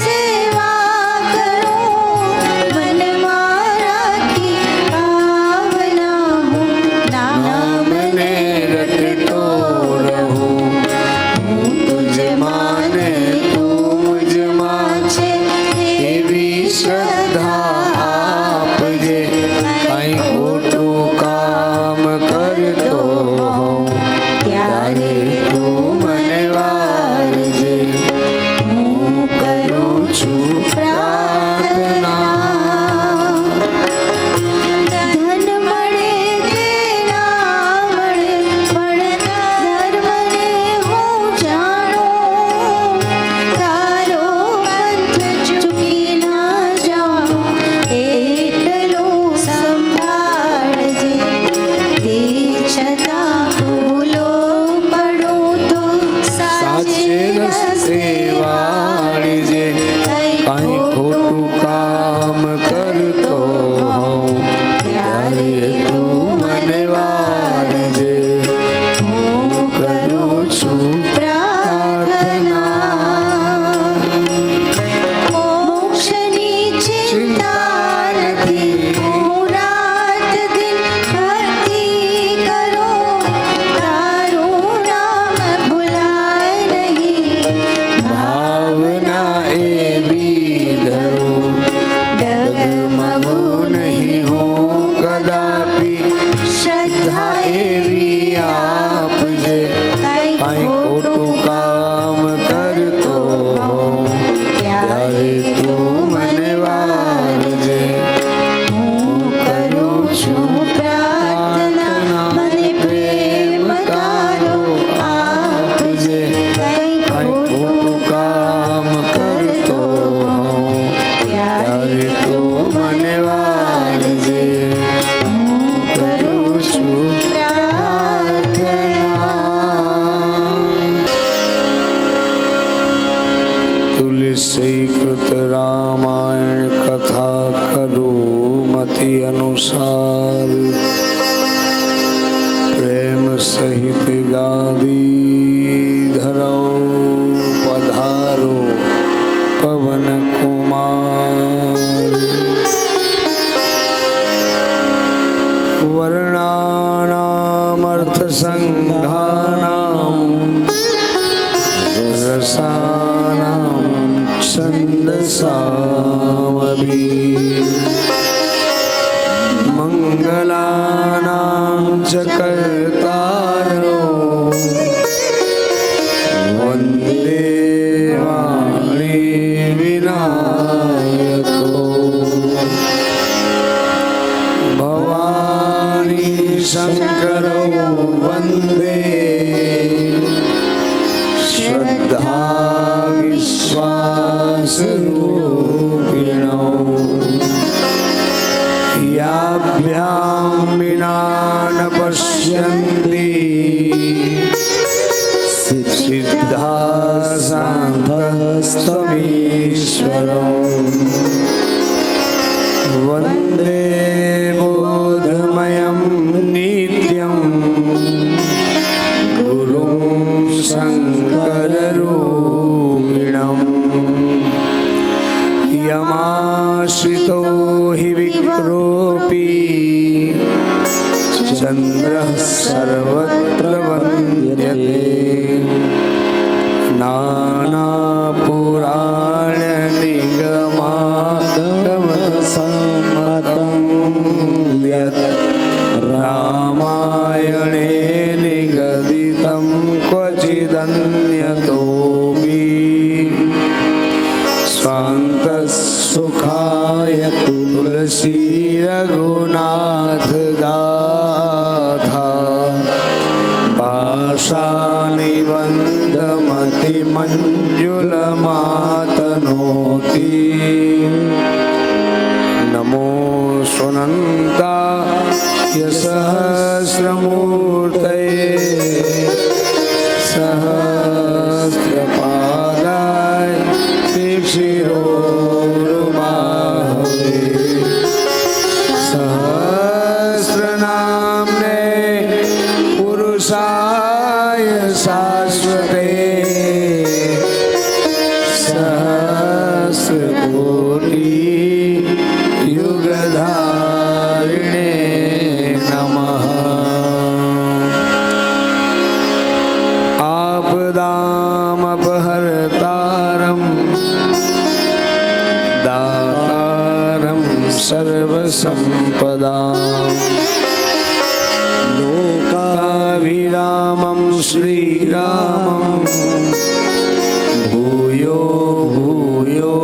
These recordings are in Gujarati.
સેવા श्रीकृत रामायण कथा करुमति अनुसार प्रेम सहित गादी धरो पधारो पवन कुमार। वर्णानामर्थ संघानाम रसानाम छंदसामपि मंगलानां च कर्तारो वन्दे वाणी विनायको। भवानी शंकरो वन्दे श्रद्धा विश्वासरूपिणो। याभ्यां विना न पश्यन्ति सिद्धा सान्धस्तमीश्वरो। वन्दे बोधमयं नित्यं गुरुं शङ्कररूपिणम्। यमाश्रितो हि विक्रोपि चन्द्रः सर्वत्र वन्द्यते। नानापुराणनिगमागमसम्मतं यत् रामायणे निगदितं क्वचिदन्यतोऽपि स्वान्तसुखाय तुलसी रघुनाथ गाथा। पाशानिबन्धमतिमञ्जुलमातनोति। नमो सुनन्ताय सहस्रमूर्तये सहस्रपादाय शिशिरोरुबाहवे। सहस्रनाम्ने पुरुषाय शाश्वते सहस्रकोटि युगधारिणे नमः। आपदामपहर्तारं दातारं सर्वसम्पदाम् लोकाभिरामं श्रीरामं भूयो भूयो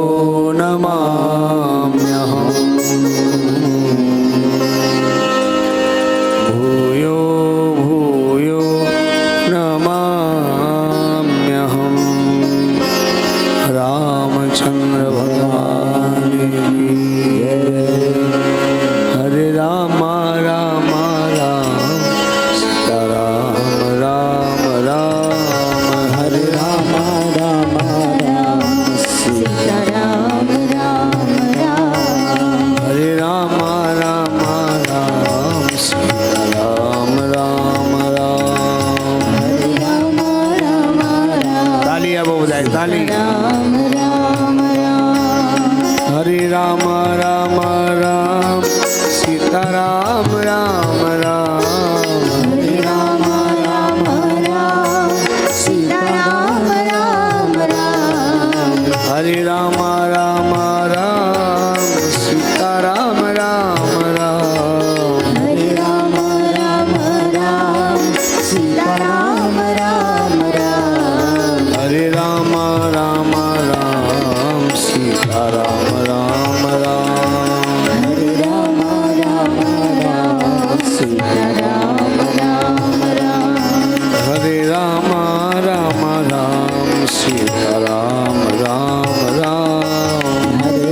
नमाम्यहम्। भूयो भूयो नमाम्यहम्। रामचंद्र भगवान की जय। हरे राम राम राम सीता राम राम राम। हरे राम राम राम सीता राम राम राम। हरे राम राम राम सीता राम राम राम। हरे राम राम राम। तालियां बजाए ताली। राम राम राम। हरे राम राम राम सीता राम राम राम। हरे राम राम राम सीता राम राम राम। हरे राम राम राम सीता राम राम राम। हरे राम राम राम सीता राम राम राम। हरे राम राम राम सीता राम राम राम। हरे राम राम राम सीता राम राम राम। हरे राम राम राम सीता राम राम राम। हरे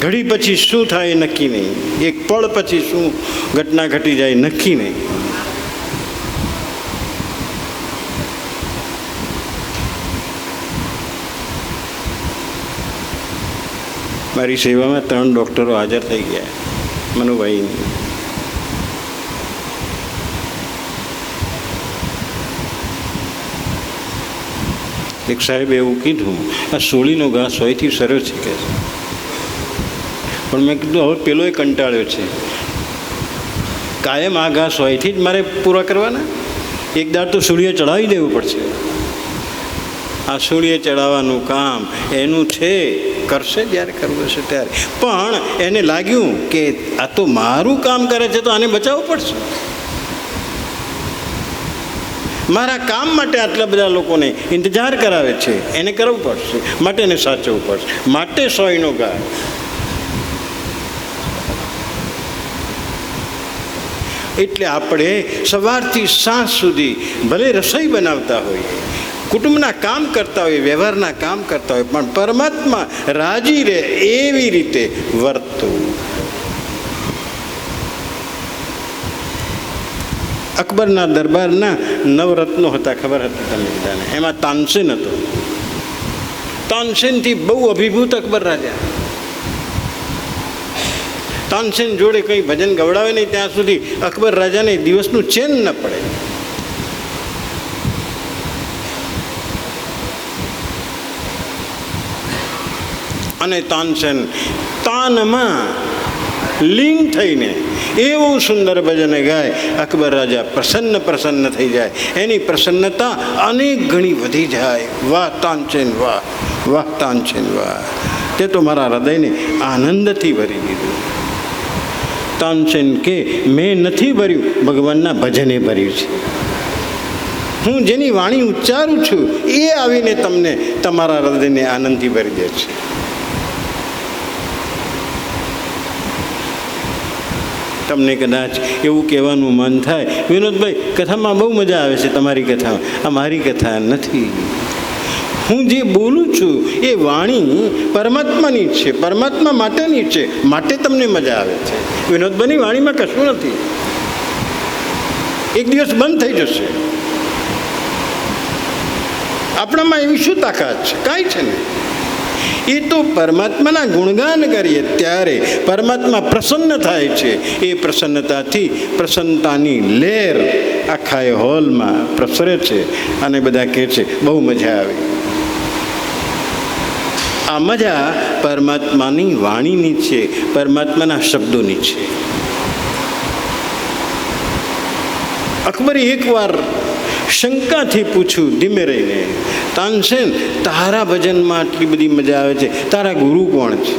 ઘડી પછી શું થાય એ નક્કી નહીં, એક પળ પછી શું ઘટના ઘટી જાય નક્કી નહીં. મારી સેવામાં 3 ડૉક્ટરો હાજર થઈ ગયા, મનુભાઈની. એક સાહેબે એવું કીધું, આ સોળીનો ઘા સોયથી સરસ છે કે, પણ મેં કીધું હવે પેલો એ કંટાળ્યો છે, કાયમ આ ઘા સોયથી જ મારે પૂરા કરવાના, એક દાડ તો સૂળીએ ચડાવી દેવું પડશે. આ સૂળીએ ચડાવવાનું કામ એનું છે, કરશે જ્યારે કરવું હશે ત્યારે. પણ એને લાગ્યું કે આ તો મારું કામ કરે છે તો આને બચાવવું પડશે, મારા કામ માટે આટલા બધા લોકોને ઇંતજાર કરાવે છે, એને કરવું પડશે, માટે એને સાચવવું પડશે, માટે સોયનો ઘા. એટલે આપણે સવારથી સાંજ સુધી ભલે રસોઈ બનાવતા હોઈએ, કુટુંબના કામ કરતા હોય, વ્યવહારના કામ કરતા હોય, પણ પરમાત્મા રાજી રહે એવી રીતે વર્તવું. અકબરના દરબારના નવરત્નો હતા, ખબર હતી તમને બધાને. એમાં તાનસેન હતો. તાનસેનથી બહુ અભિભૂત અકબર રાજા. તાનસેન જોડે કંઈ ભજન ગવડાવે નહીં ત્યાં સુધી અકબર રાજાને દિવસનું ચેન ન પડે. અને તાનસેન તાનમાં લીન થઈને એવું સુંદર ભજન ગાય, અકબર રાજા પ્રસન્ન થઈ જાય, એની પ્રસન્નતા અનેક ગણી વધી જાય. વાહ તાનસેન વાહ, વાહ તાનસેન વાહ, તે તો મારા હૃદયને આનંદથી ભરી દીધું. તાનસેન કે મેં નથી ભર્યું, ભગવાનના ભજને ભર્યું છે. હું જેની વાણી ઉચ્ચારું છું એ આવીને તમને તમારા હૃદયને આનંદથી ભરી દે છે. તમને કદાચ એવું કહેવાનું મન થાય, વિનોદભાઈ કથામાં બહુ મજા આવે છે તમારી કથામાં, આ મારી કથા નથી. હું જે બોલું છું એ વાણી પરમાત્માની છે, પરમાત્મા માટેની છે, માટે તમને મજા આવે છે. વિનોદભાઈની વાણીમાં કશું નથી, એક દિવસ બંધ થઈ જશે. આપણામાં એવી શું તાકાત છે? કાંઈ છે ને. એ તો પરમાત્માના ગુણગાન કરીએ ત્યારે પરમાત્મા પ્રસન્ન થાય છે. એ પ્રસન્નતાથી પ્રસન્નતાની લહેર આખા એ હોલમાં પ્રસરે છે અને બધા કહે છે બહુ મજા આવી. આ મજા પરમાત્માની વાણીની છે, પરમાત્માના શબ્દોની છે. અકબરે એકવાર શંકાથી પૂછ્યું ધીમે રહીને, તાનસેન તારા ભજનમાં આટલી બધી મજા આવે છે, તારા ગુરુ કોણ છે?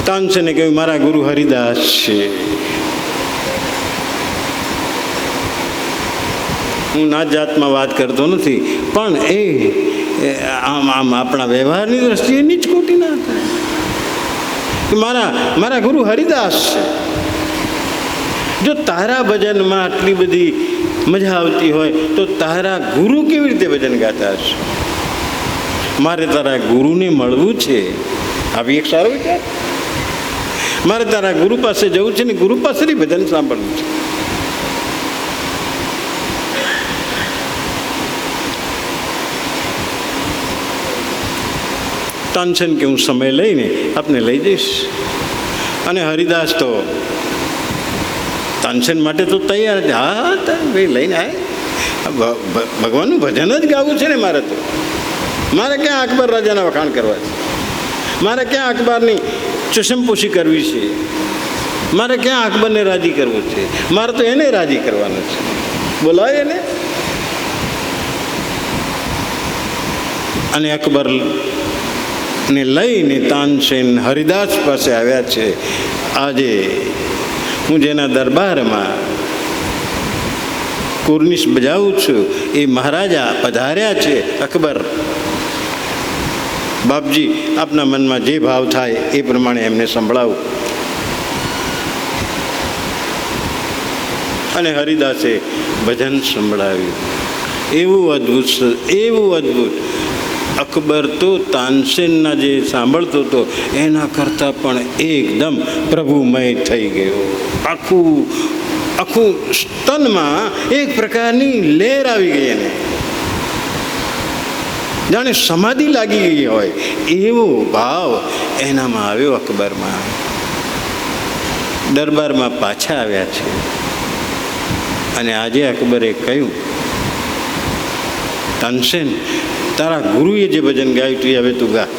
તાનસેને કહ્યું મારા ગુરુ હરિદાસ છે. હું નાત જાતમાં વાત કરતો નથી, પણ એ આમ આપણા વ્યવહારની દ્રષ્ટિએ નીચ ખોટી ના થાય. મારા ગુરુ હરિદાસ છે. જો તારા ભજનમાં આટલી બધી મજા આવતી હોય તો તારા ગુરુ કેવી રીતે ભજન ગાતા હશે? મારે તારા ગુરુને મળવું છે, આવી એક સારો વિચાર. મારે તારા ગુરુ પાસે જવું છે ને ગુરુ પાસેથી ભજન સાંભળવું છે. તાનસેન કે હું સમય લઈને આપને લઈ જઈશ. અને હરિદાસ તો તાનસેન માટે તો તૈયાર છે. હા ભાઈ લઈને આય, ભગવાનનું ભજન જ ગાવું છે ને મારે તો. મારે ક્યાં અકબર રાજાના વખાણ કરવા છે? મારે ક્યાં અકબરની ચુસમપોશી કરવી છે? મારે ક્યાં અકબરને રાજી કરવું છે? મારે તો એને રાજી કરવાનું છે. બોલાય એને. અને અકબરને લઈને તાનસેન હરિદાસ પાસે આવ્યા છે. આજે હું જેના દરબારમાં કુર્નિશ બજાવું છું એ મહારાજા પધાર્યા છે. અકબર બાપજી આપના મનમાં જે ભાવ થાય એ પ્રમાણે એમને સંભળાવું. અને હરિદાસે ભજન સંભળાવ્યું. એવું અદ્ભુત અકબર તો તાનસેનના જે સાંભળતો હતો એના કરતાં પણ એકદમ પ્રભુમય થઈ ગયો. આખું સ્તનમાં એક પ્રકારની લહેર આવી ગઈ એને, જાણે સમાધિ લાગી ગઈ હોય એવો ભાવ એનામાં આવ્યો અકબરમાં. દરબારમાં પાછા આવ્યા છે અને આજે અકબરે કહ્યું, તાનસેન, તારા ગુરુએ જે ભજન ગાયું તું હવે તું ગા.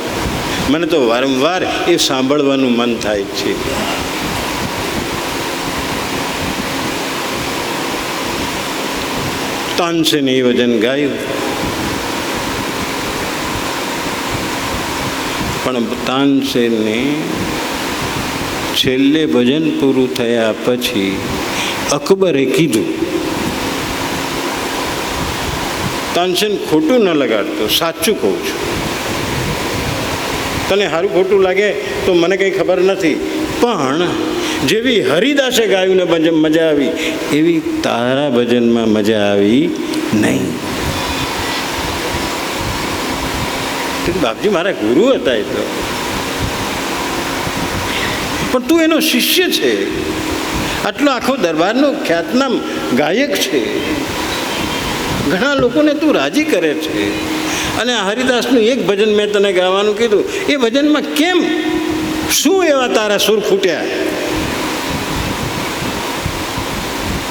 મને તો વારંવાર એ સાંભળવાનું મન થાય છે. તાનસેને એ ભજન ગાયું, પણ તાનસેનને છેલ્લે ભજન પૂરું થયા પછી અકબરે કીધું, તાનસેન, ખોટું ન લગાડતો, સાચું કહું છું. તને સારું ખોટું લાગે તો મને કંઈ ખબર નથી, પણ જેવી હરિદાસે ગાયું ને મજા આવી એવી તારા ભજનમાં મજા આવી નહીં. બાપજી મારા ગુરુ હતા એ તો, પણ તું એનો શિષ્ય છે, આટલો આખો દરબારનો ખ્યાતનામ ગાયક છે, ઘણા લોકોને તું રાજી કરે છે, અને આ હરિદાસનું એક ભજન મેં તને ગાવાનું કીધું, એ ભજનમાં કેમ શું એવા તારા સુર ફૂટ્યા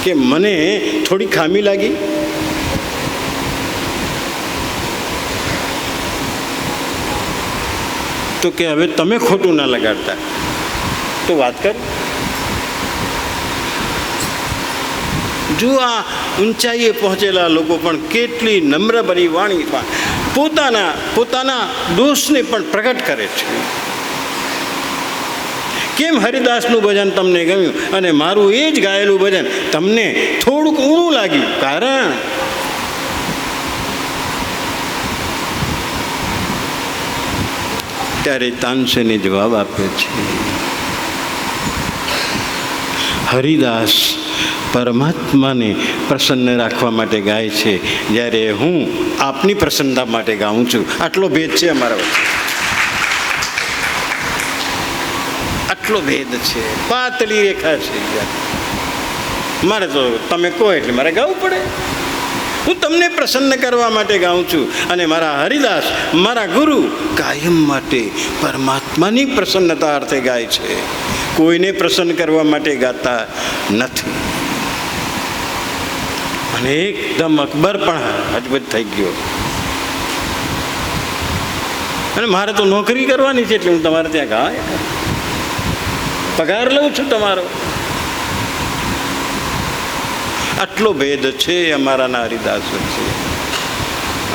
કે મને થોડી ખામી લાગી? તો કે હવે તમે ખોટું ના લગાડતા તો વાત કર. જો આ ઊંચાઈએ પહોંચેલા લોકો પણ કેટલી નમ્રભરી વાણીમાં પોતાના દોષને પણ પ્રગટ કરે છે. કેમ હરિદાસનું ભજન તમને ગમ્યું અને મારું એ જ ગાયેલું ભજન તમને થોડુંક ઊણું લાગ્યું? કારણ ત્યારે તાનસેને જવાબ આપ્યો છે, હરિદાસ પરમાત્માને પ્રસન્ન રાખવા માટે ગાય છે, જ્યારે હું આપની પ્રસન્નતા માટે ગાઉં છું. આટલો ભેદ છે અમારા વચ્ચે, આટલો ભેદ છે, પાતળી રેખા છે. મારે તો તમે કહો એટલે મારે ગાવું પડે. હું તમને પ્રસન્ન કરવા માટે ગાઉં છું, અને મારા હરિદાસ મારા ગુરુ કાયમ માટે પરમાત્માની પ્રસન્નતા અર્થે ગાય છે, કોઈને પ્રસન્ન કરવા માટે ગાતા નથી. અને એકદમ અકબર પણ હજબજ થઈ ગયો, અને મારે તો નોકરી કરવાની છે એટલે હું તમારે ત્યાં ગાય, પગાર લઉં છું તમારો. આટલો ભેદ છે અમારાના હરિદાસ છે.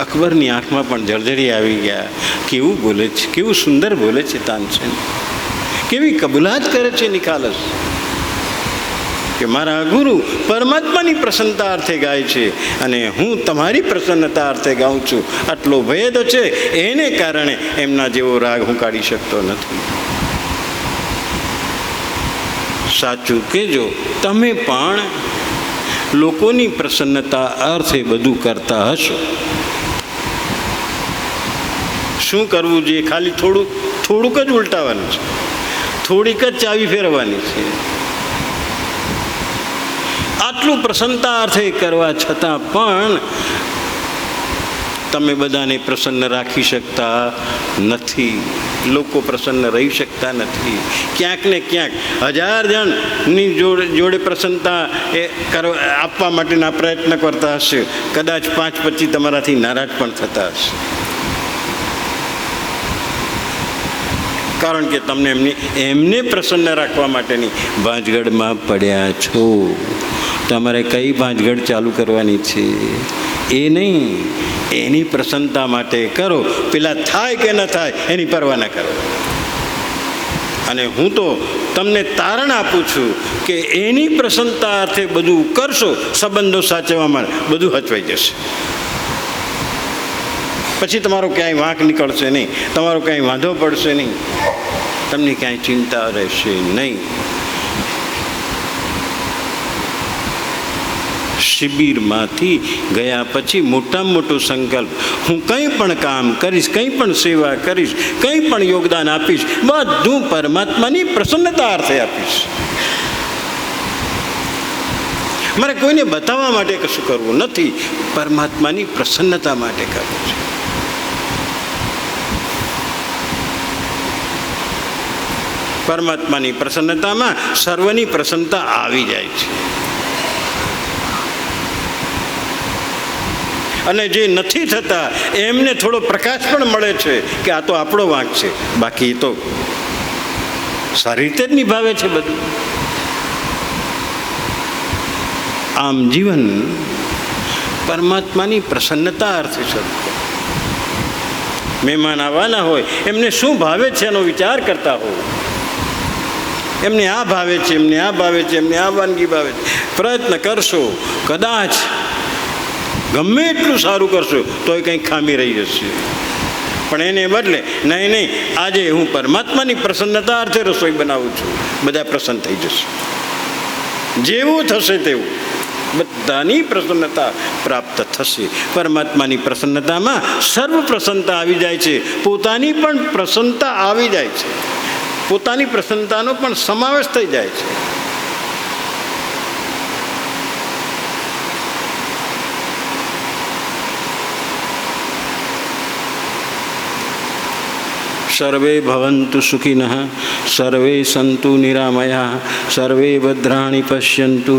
અકબરની આંખમાં પણ જળજળી આવી ગયા. કેવું બોલે છે, કેવું સુંદર બોલે છે તાનસેન, કેવી કબૂલાત કરે છે નિખાલસ કે મારા ગુરુ પરમાત્માની પ્રસન્નતા અર્થે ગાય છે અને હું તમારી પ્રસન્નતા અર્થે ગાઉં છું. આટલો ભેદ છે, એને કારણે એમના જેવો રાગ હું કાઢી શકતો નથી. સાચું કહેજો, તમે પણ લોકોની પ્રસન્નતા અર્થે બધું કરતા હશો. શું કરવું જોઈએ? ખાલી થોડુંક જ ઉલટાવવાનું છે, થોડીક જ ચાવી ફેરવવાની છે. આટલું પ્રસન્નતા અર્થે કરવા છતાં પણ તમે બધાને પ્રસન્ન રાખી શકતા નથી, લોકો પ્રસન્ન રહી શકતા નથી. ક્યાંક ને ક્યાંક 1000 જણની જોડે પ્રસન્નતા આપવા માટેના પ્રયત્ન કરતા હશે, કદાચ 5-25 તમારાથી નારાજ પણ થતા હશે, કારણ કે તમને એમને પ્રસન્ન રાખવા માટેની ભાંજગડમાં પડ્યા છો. તમારે કઈ ભાંજગડ ચાલુ કરવાની છે એ નહીં, એની પ્રસન્નતા માટે કરો. પેલા થાય કે ન થાય એની પરવા ન કરો. અને હું તો તમને તારણ આપું છું કે એની પ્રસન્નતા અર્થે બધું કરશો, સંબંધો સાચવવામાં બધું હચવાઈ જશે. પછી તમારો ક્યાંય વાંક નીકળશે નહીં, તમારો ક્યાંય વાંધો પડશે નહીં, તમને ક્યાંય ચિંતા રહેશે નહીં. શિબિરમાંથી ગયા પછી મોટામાં મોટો સંકલ્પ, હું કંઈ પણ કામ કરીશ, કંઈ પણ સેવા કરીશ, કંઈ પણ યોગદાન આપીશ, બધું પરમાત્માની પ્રસન્નતા અર્થે આપીશ. મારે કોઈને બતાવવા માટે કશું કરવું નથી, પરમાત્માની પ્રસન્નતા માટે કરવું છે. પરમાત્માની પ્રસન્નતામાં સર્વની પ્રસન્નતા આવી જાય છે. અને જે નથી થતા એમને થોડો પ્રકાશ પણ મળે છે કે આ તો આપણો વાંક છે, બાકી તો સારી રીતે જ નિભાવે છે બધું. આમ જીવન પરમાત્માની પ્રસન્નતા અર્થે શરૂ કરો. મહેમાન આવવાના હોય, એમને શું ભાવે છે એનો વિચાર કરતા હો. એમને આ ભાવે છે, એમને આ ભાવે છે, એમને આ વાનગી ભાવે છે, પ્રયત્ન કરશો, કદાચ ગમે એટલું સારું કરશો તોય કંઈક ખામી રહી જશે. પણ એને બદલે નહીં, આજે હું પરમાત્માની પ્રસન્નતા અર્થે રસોઈ બનાવું છું, બધા પ્રસન્ન થઈ જશે. જેવું થશે તેવું બધાની પ્રસન્નતા પ્રાપ્ત થશે. પરમાત્માની પ્રસન્નતામાં સર્વ પ્રસન્નતા આવી જાય છે, પોતાની પણ પ્રસન્નતા આવી જાય છે, પોતાની પ્રસન્નતાનો પણ સમાવેશ થઈ જાય છે. સર્વે ભવન્તુ સુખિનઃ, સર્વે સંતુ નિરામયા, સર્વે ભદ્રાણિ પશ્યન્તુ,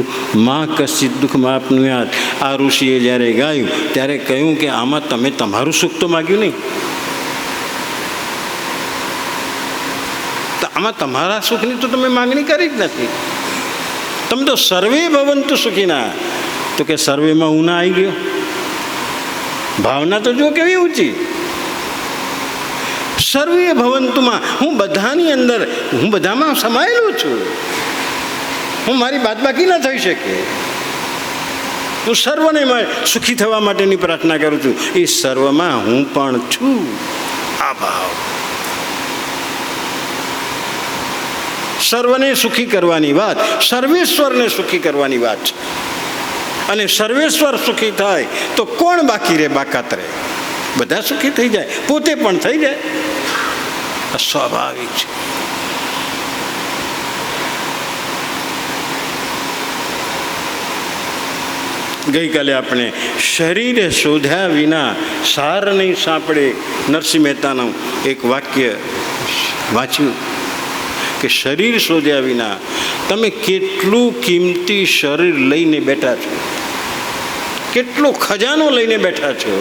મા કશ્ચિદ દુઃખમાપ્નુયાત. આ ઋષિએ જ્યારે ગાયું ત્યારે કહ્યું કે આમાં તમે તમારું સુખ તો માગ્યું નહીં, તો આમાં તમારા સુખની તો તમે માંગણી કરી જ નથી. તમે તો સર્વે ભવન્તુ સુખિના, તો કે સર્વેમાં હું ના આવી ગયો. ભાવના તો જો કેવી ઊંચી. સર્વે ભવંતુમાં હું બધાની અંદર, હું બધામાં સમાયેલો છું. હું મારી બાદબાકી ન થઈ શકે. હું સર્વને સુખી થવા માટેની પ્રાર્થના કરું છું. એ સર્વમાં હું પણ છું. આ ભાવ સર્વને સુખી કરવાની વાત, સર્વેશ્વરને સુખી કરવાની વાત છે. અને સર્વેશ્વર સુખી થાય તો કોણ બાકી રહે, બાકાત રહે? બધા સુખી થઈ જાય, પોતે પણ થઈ જાય. સ્વાભાવિક છે. ગઈકાલે આપણે શરીરે શોધ્યા વિના સાર નહીં સાંપડે, નરસિંહ મહેતાનું એક વાક્ય વાંચ્યું કે શરીર શોધ્યા વિના તમે કેટલું કિંમતી શરીર લઈને બેઠા છો, કેટલો ખજાનો લઈને બેઠા છો.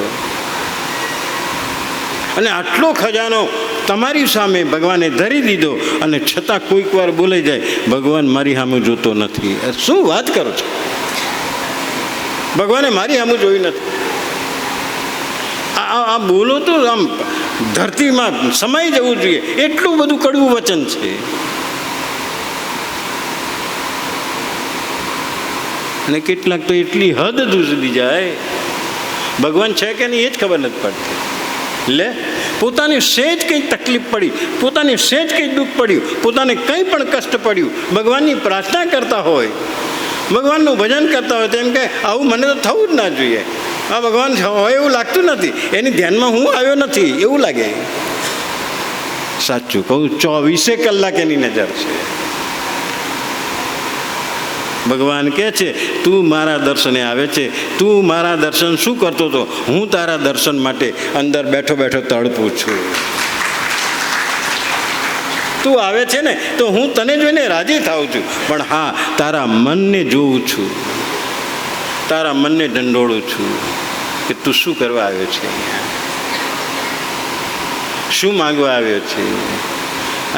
અને આટલો ખજાનો તમારી સામે ભગવાને ધરી દીધો, અને છતાં કોઈક વાર બોલાઈ જાય, ભગવાન મારી સામે જોતો નથી. શું વાત કરો છો? ભગવાને મારી સામે જોઈ નથી. આ બોલો તો આમ ધરતીમાં સમાઈ જવું જોઈએ, એટલું બધું કડવું વચન છે. અને કેટલાક તો એટલી હદ સુધી જાય, ભગવાન છે કે નહીં એ જ ખબર નથી પડતી. લે, પોતાને સેજ કંઈ તકલીફ પડી, પોતાને સેજ કંઈ દુઃખ પડ્યું, પોતાને કંઈ પણ કષ્ટ પડ્યું, ભગવાનની પ્રાર્થના કરતા હોય, ભગવાનનું ભજન કરતા હોય, તેમ કે આવું મને તો થવું જ ના જોઈએ. આ ભગવાન હોય એવું લાગતું નથી, એની ધ્યાનમાં હું આવ્યો નથી એવું લાગે. સાચું કહું, 24 કલાક એની નજર છે. ભગવાન કહે છે, તું મારા દર્શને આવે છે, તું મારા દર્શન શું કરતો હતો? હું તારા દર્શન માટે અંદર બેઠો બેઠો તડપું છું. તું આવે છે ને તો હું તને જોઈને રાજી થાઉં છું, પણ હા, તારા મનને જોઉં છું, તારા મનને ઢંઢોળું છું કે તું શું કરવા આવ્યો છે, શું માંગવા આવ્યો છે.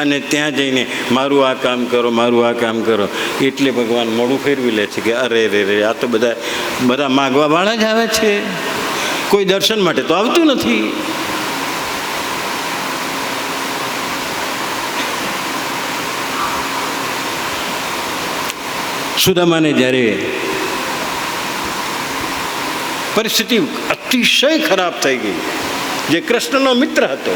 અને ત્યાં જઈને મારું આ કામ કરો, મારું આ કામ કરો, એટલે ભગવાન મોઢું ફેરવી લે છે કે અરે રે રે, આ તો બધા માગવા વાળા જ આવે છે, કોઈ દર્શન માટે તો આવતું નથી. સુદામાને જ્યારે પરિસ્થિતિ અતિશય ખરાબ થઈ ગઈ, જે કૃષ્ણનો મિત્ર હતો,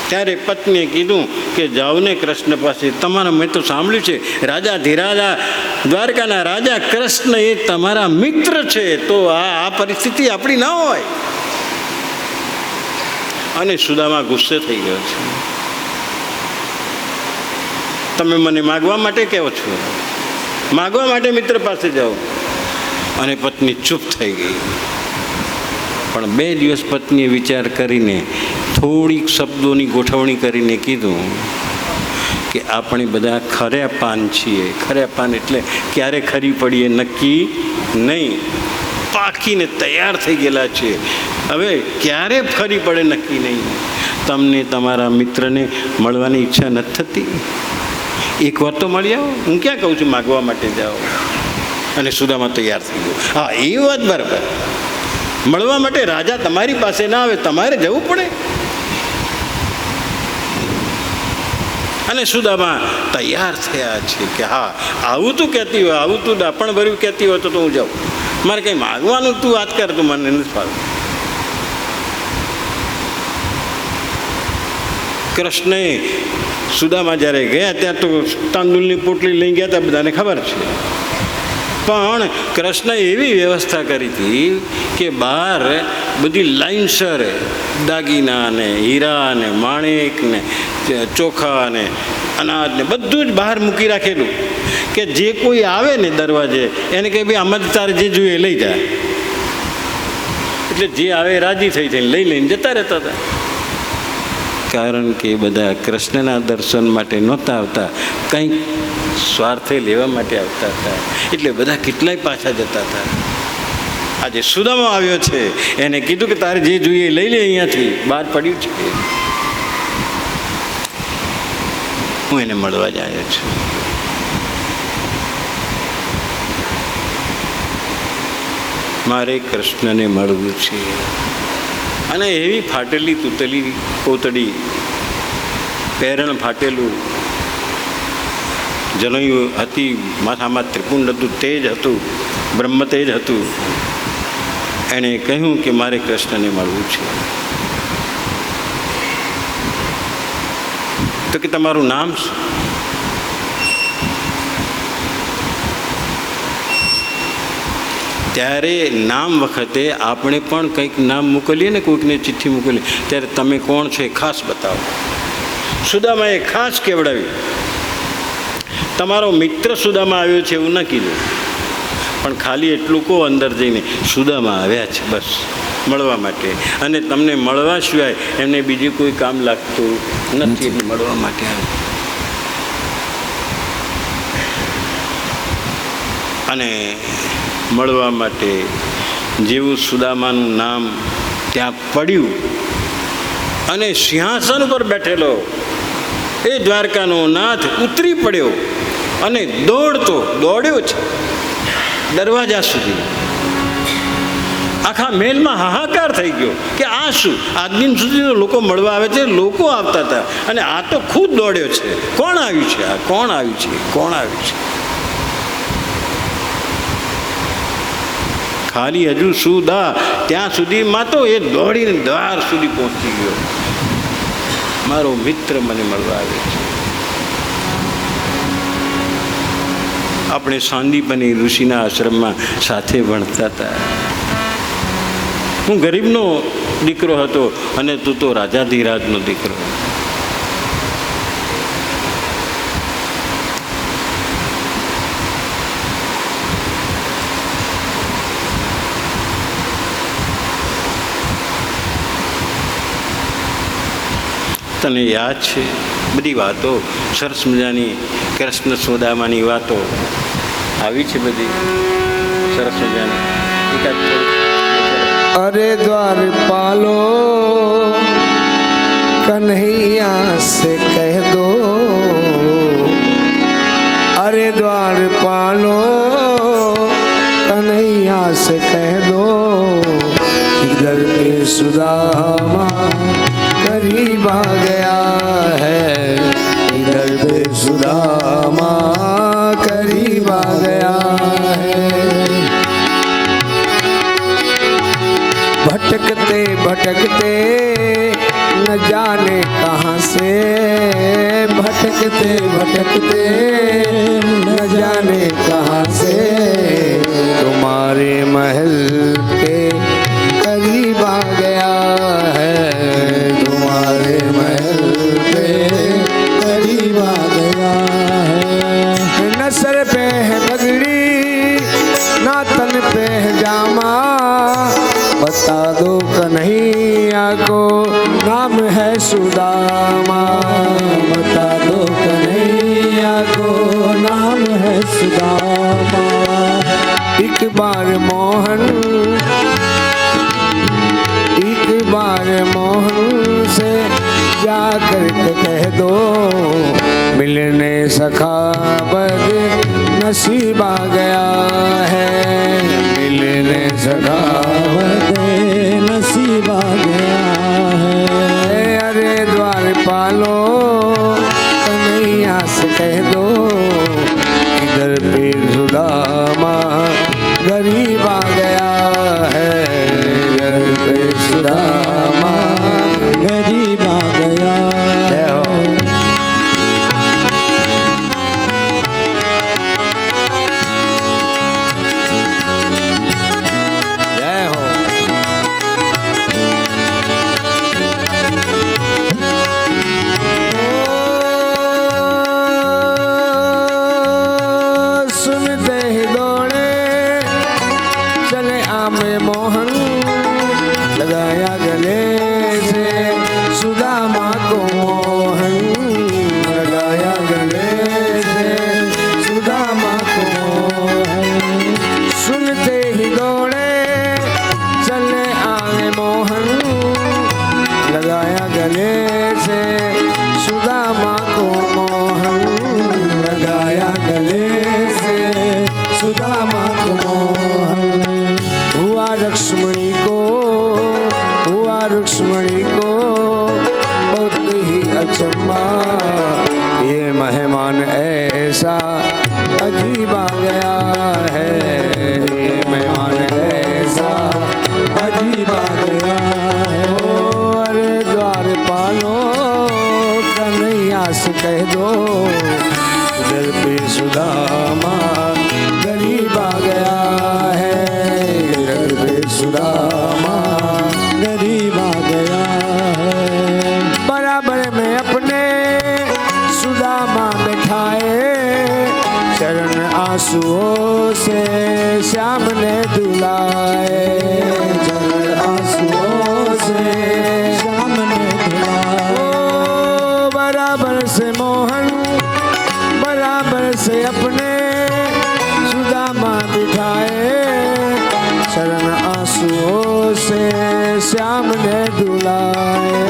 ત્યારે પત્નીએ કીધું કે જાઓ ને કૃષ્ણ પાસે. તમારા મેં તો સાંભળ્યું છે રાજા ધીરાજા, દ્વારકાના રાજા કૃષ્ણ એ તમારા મિત્ર છે, તો આ પરિસ્થિતિ આપણી ના હોય. અને સુદામા ગુસ્સે થઈ ગયો છે. તમે મને માગવા માટે કહો છો, માગવા માટે મિત્ર પાસે જાઓ. અને પત્ની ચૂપ થઈ ગઈ. પણ 2 દિવસ પત્નીએ વિચાર કરીને થોડીક શબ્દોની ગોઠવણી કરીને કીધું કે આપણે બધા ખર્યા પાન છીએ. ખર્યા પાન એટલે ક્યારે ખરી પડીએ નક્કી નહીં, પાકીને તૈયાર થઈ ગયેલા છે, હવે ક્યારે ખરી પડે નક્કી નહીં. તમને તમારા મિત્રને મળવાની ઈચ્છા નથી થતી? એક વાર તો મળી આવો. હું ક્યાં કહું છું માગવા માટે જાઓ. અને સુદામા તૈયાર થઈ ગયો. હા, એ વાત બરાબર. મળવા માટે રાજા તમારી પાસે ના આવે, તમારે જવું પડે. અને સુદામા તૈયાર થયા છે કે હા, આવું તું કહેતી હોય, આવું તું દાપણ ભર્યું કહેતી હોય તો હું જાઉં. મારે કંઈ માગવાનું તું વાત કર તો મને નથી ફાવતું. કૃષ્ણએ સુદામા જ્યારે ગયા ત્યાં તો તાંદુલની પોટલી લઈ ગયા હતા, બધાને ખબર છે. પણ કૃષ્ણએ એવી વ્યવસ્થા કરી હતી કે બહાર બધી લાઈનસર દાગીના ને હીરા ને માણેક ને ચોખા ને અનાજ ને બધું જ બહાર મૂકી રાખેલું કે જે કોઈ આવે ને દરવાજે એને કહે ભાઈ આમાં તારે જે જોઈએ લઈ જાય. એટલે જે આવે રાજી થઈ થઈને લઈને જતા રહેતા હતા. કારણ કે બધા કૃષ્ણના દર્શન માટે નહોતા આવતા, કંઈક સ્વાર્થે લેવા માટે આવતા હતા. એટલે બધા કેટલાય પાછા જતા હતા. આજે સુદામા આવ્યો છે, એને કીધું કે તારે જે જોઈએ લઈ લે, અહીંયાથી બહાર પડ્યું છે. હું એને મળવા જ આવ્યો છું. મારે કૃષ્ણને મળવું છે. અને એવી ફાટેલી તૂટેલી કોતડી, પેરણ ફાટેલું, જનોયું હતી, માથામાં ત્રિપુંડ હતું, તેજ હતું, બ્રહ્મ તેજ હતું. એણે કહ્યું કે મારે કૃષ્ણને મળવું છે. તો કે તમારું નામ શું? ત્યારે નામ વખતે આપણે પણ કંઈક નામ મોકલીએ ને, કોઈકને ચિઠ્ઠી મોકલીએ, ત્યારે તમે કોણ છો એ ખાસ બતાવો. સુદામાએ ખાસ કેવડાવ્યું. તમારો મિત્ર સુદામા આવ્યો છે એવું ન કીધું, પણ ખાલી એટલું કહો અંદર જઈને સુદામા આવ્યા છે બસ મળવા માટે. અને તમને મળવા સિવાય એમને બીજું કોઈ કામ લાગતું નથી, એટલે મળવા માટે આવે. અને મળવા માટે જેવું સુદામાનું નામ ત્યાં પડ્યું અને સિંહાસન ઉપર બેઠેલો એ દ્વારકાનો નાથ ઉતરી પડ્યો અને દોડ્યો છે દરવાજા સુધી. આખા મહેલમાં હાહાકાર થઈ ગયો કે આ શું? આજ દિન સુધી લોકો મળવા આવે છે, લોકો આવતા હતા, અને આ તો ખુદ દોડ્યો છે. કોણ આવ્યું છે? આ કોણ આવ્યું છે? કોણ આવ્યું છે? ખાલી હજુ સુદા ત્યાં સુધીમાં તો એ દોડીને દ્વાર સુધી પહોંચી ગયો. મારો મિત્ર મને મળવા આવે છે. આપણે સાંદીપની ઋષિના આશ્રમમાં સાથે ભણતા હતા. હું ગરીબનો દીકરો હતો અને તું તો રાજાધિરાજનો દીકરો. તને યાદ છે બધી વાતો? સરસ મજાની કૃષ્ણ સુદામાની વાતો આવી છે, બધી સરસ મજાની. એકાદ अरे द्वारपालो कन्हैया से कह दो, अरे द्वारपालो कन्हैया से कह दो, इधर पे सुदामा करीब आ गया है, इधर पे सुदामा करीब आ गया है। भटकते भटकते न जाने कहाँ से भटकते भटकते, न जाने कहाँ से तुम्हारे महल के करीब आ गया है, तुम्हारे महल के करीब आ गया है। न सर पे है पगड़ी ना तन पे है जामा, बता दो कन्हैया को नाम है सुदामा, बता दो कन्हैया को नाम है सुदामा। एक बार मोहन से जाकर के कह दो, मिलने सखा बद नसीब आ गया है, मिलने सखा बद नसीब आ गया है। अरे द्वार पालो कन्हैया से कह दो, इधर पे सुदामा गरीब आ गया है, इधर पे सुदामा गरीब आ गया है। रुक्मणी को बहुत ही अचंबा, ये मेहमान ऐसा अजीब आ गया है, ये मेहमान ऐसा अजीब आ गया है। ओ अरे द्वार पालो कन्हैया से कह दो, इधर पे सुदामा गरीब आ गया है, इधर पे सुदामा गरीब आ गया है। बराबर में अपने सुदामा बैठाए, चरण आंसुओं से श्याम ने धुलाए, चरण आंसुओं से श्याम ने धुलाए। ओ बराबर से मोहन बराबर से अपने सुदामा बिठाए, चरण आंसुओं से श्याम ने धुलाए,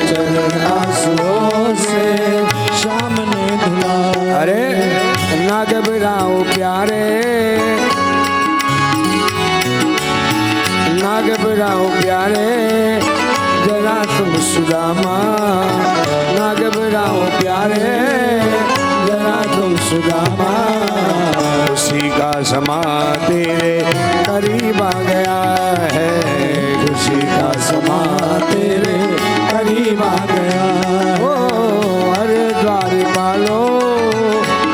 चरण आंसुओं से श्याम ने धुलाए। अरे ना घबराओ प्यारे, ना घबराओ प्यारे, जरा तुम सुदामा, ना घबराओ प्यारे, जरा तुम सुदामा। खुशी का समा तेरे करीब आ गया है, खुशी का समा तेरे करीब आ गया। ओ अरे द्वार पालो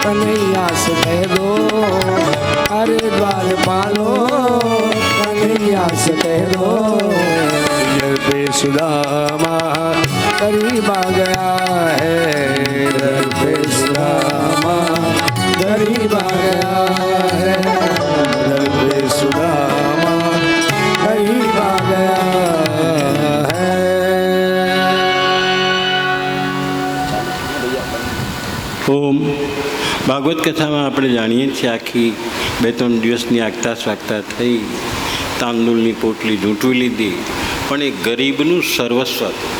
कन्हैया से कह दो, अरे द्वार पालो कन्हैया से कह दो, इधर पे सुदामा करीब आ गया है, इधर पे सुदामा करीब आ गया है, इधर पे सुदामा करीब आ गया है। ઓમ ભાગવત કથામાં આપણે જાણીએ છીએ આખી 2-3 દિવસની આગતા સ્વાગતા થઈ, તાંદુળની પોટલી ઝૂંટવી લીધી, પણ એ ગરીબનું સર્વસ્વ હતું.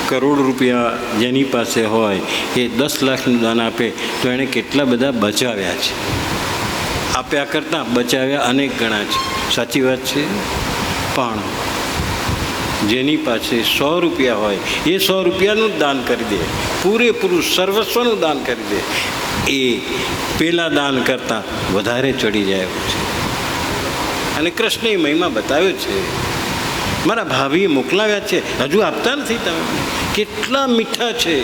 કરોડ રૂપિયા જેની પાસે હોય એ 10 લાખનું દાન આપે તો એણે કેટલા બધા બચાવ્યા છે. આપ્યા કરતાં બચાવ્યા અનેક ગણા છે. સાચી વાત છે. પણ જેની પાસે 100 રૂપિયા હોય એ 100 રૂપિયાનું દાન કરી દે, પૂરેપૂરું સર્વસ્વનું દાન કરી દે, એ પેલા દાન કરતાં વધારે ચડી જાય છે. અને કૃષ્ણએ મહિમા બતાવ્યો છે મારા ભાભીએ મોકલાવ્યા છે, હજુ આપતા નથી તમે. કેટલા મીઠા છે.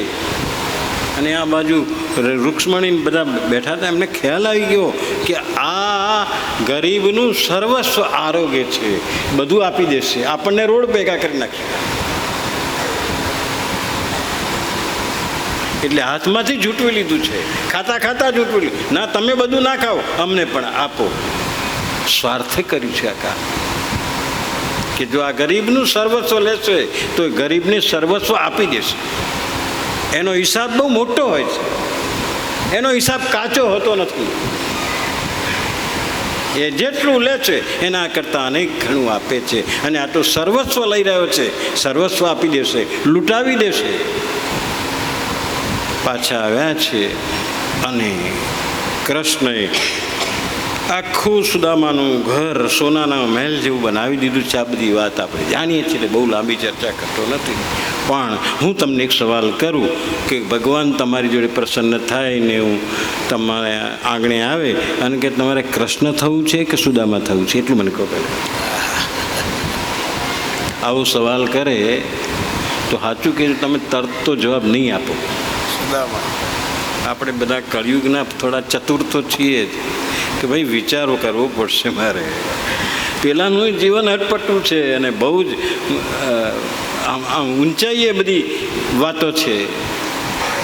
અને આ બાજુ રૂક્ષ્મણી બધા બેઠા હતા, એમને ખ્યાલ આવી ગયો કે આ ગરીબનું સર્વસ્વ આરોગ્ય છે, બધું આપી દેશે, આપણને રોડ ભેગા કરી નાખી. એટલે હાથમાંથી જૂટવી લીધું છે, ખાતા ખાતા જૂટવી લીધું. ના, તમે બધું ના ખાઓ, અમને પણ આપો. સ્વાર્થે કર્યું છે આ કામ. કે જો આ ગરીબનું સર્વસ્વ લેશે તો ગરીબને સર્વસ્વ આપી દેશે. એનો હિસાબ બહુ મોટો હોય છે, એનો હિસાબ કાચો હોતો નથી. એ જેટલું લે છે એના કરતાં અનેક ઘણું આપે છે. અને આ તો સર્વસ્વ લઈ રહ્યો છે, સર્વસ્વ આપી દેશે, લૂંટાવી દેશે. પાછા આવ્યા છે અને કૃષ્ણએ આખું સુદામાનું ઘર સોનાના મહેલ જેવું બનાવી દીધું છે. આ બધી વાત આપણે જાણીએ છીએ, બહુ લાંબી ચર્ચા કરતો નથી. પણ હું તમને એક સવાલ કરું કે ભગવાન તમારી જોડે પ્રસન્ન થાય ને હું તમારે આંગણે આવે અને કે તમારે કૃષ્ણ થવું છે કે સુદામા થવું છે, એટલું મને કહો. આવો સવાલ કરે તો સાચું કહેજો, તમે તરત તો જવાબ નહીં આપો. સુદામા. આપણે બધા કળિયુગના થોડા ચતુર તો છીએ જ કે ભાઈ વિચારો કરવો પડશે મારે. પેલાનું જીવન અટપટું છે અને બહુ જ આમ ઊંચાઈએ બધી વાતો છે.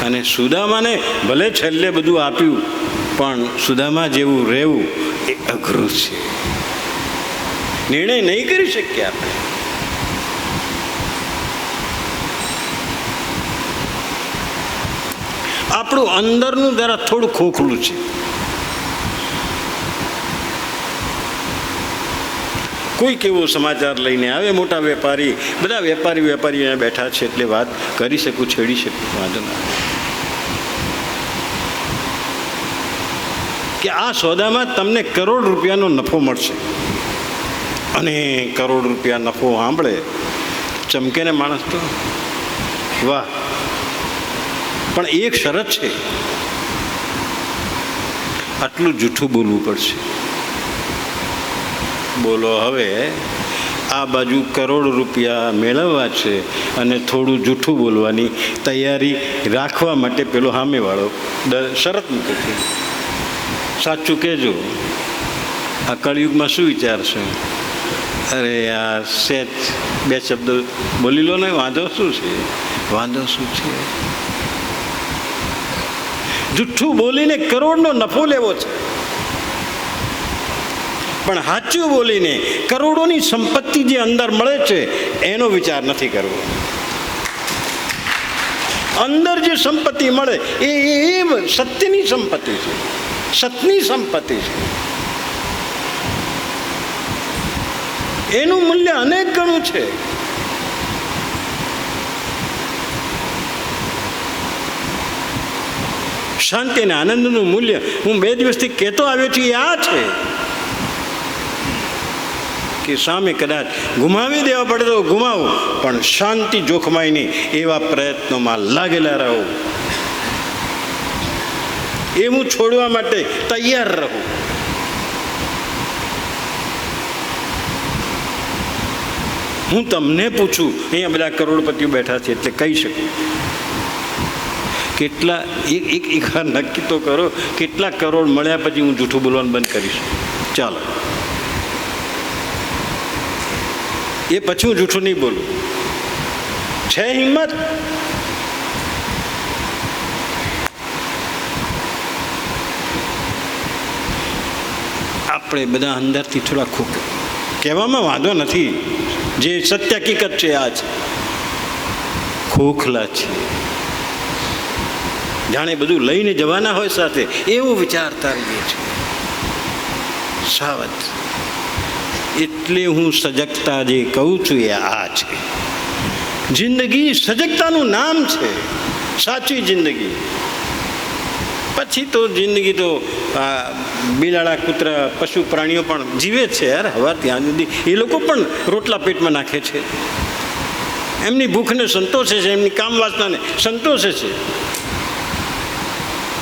અને સુદામાને ભલે છેલ્લે બધું આપ્યું, પણ સુદામા જેવું રહેવું એ અઘરું છે. નિર્ણય નહીં કરી શકીએ આપણે. આપણું અંદરનું જરા થોડું ખોખલું છે. કોઈક એવો સમાચાર લઈને આવે, મોટા વેપારી, બધા વેપારી બેઠા છે એટલે વાત કરી શકું, છેડી શકું, વાંધો ના. કે આ સોદામાં તમને કરોડ રૂપિયાનો નફો મળશે. અને કરોડ રૂપિયા નફો સાંભળે ચમકે ને માણસ તો વાહ. પણ એક શરત છે, આટલું જૂઠું બોલવું પડશે. બોલો હવે, આ બાજુ કરોડ રૂપિયા મેળવવા છે અને થોડું જૂઠું બોલવાની તૈયારી રાખવા માટે પેલો સામેવાળો શરત મૂકે છે. સાચું કહેજો, આ કળિયુગમાં શું વિચારશે? અરે યાર, સેજ બે શબ્દ બોલી લો ને, વાંધો શું છે? વાંધો શું છે? જૂઠું બોલીને કરોડનો નફો લેવો છે, પણ સાચું બોલીને કરોડોની સંપત્તિ જે અંદર મળે છે એનો વિચાર નથી કરવો. અંદર જે સંપત્તિ મળે એ સત્યની સંપત્તિ છે, સતની સંપત્તિ છે. એનું મૂલ્ય અનેક ગણું છે. શાંતિ અને આનંદનું મૂલ્ય હું 2 દિવસથી કહેતો આવ્યો છું, એ આ છે કે સામે કદાચ ગુમાવી દેવા પડે તો ગુમાવો, પણ શાંતિ જોખમાય નહીં એવા પ્રયત્નોમાં લાગેલા રહો. એ હું છોડવા માટે તૈયાર રહું. હું તમને પૂછું, અહીંયા બધા કરોડપતિઓ બેઠા છે એટલે કહી શકું, કેટલા એક નક્કી તો કરો, કેટલા કરોડ મળ્યા પછી હું જૂઠું બોલવાનું બંધ કરીશ? ચાલો, એ પછી હું જૂઠું નહીં બોલું. છે હિંમત? આપણે બધા અંદરથી થોડા કહેવામાં વાંધો નથી, જે સત્ય હકીકત છે આ છે, ખોખલા છે. જાણે બધું લઈને જવાના હોય સાથે એવું વિચારતા રહીએ છીએ. સાવધ. એટલે હું સજગતા જે કહું છું એ આ છે. જિંદગી સજગતાનું નામ છે, સાચી જિંદગી. પછી તો જિંદગી તો બિલાડા, કૂતરા, પશુ પ્રાણીઓ પણ જીવે છે યાર. હવા ત્યાં સુધી એ લોકો પણ રોટલા પેટમાં નાખે છે, એમની ભૂખને સંતોષે છે, એમની કામ વાસનાને સંતોષે છે.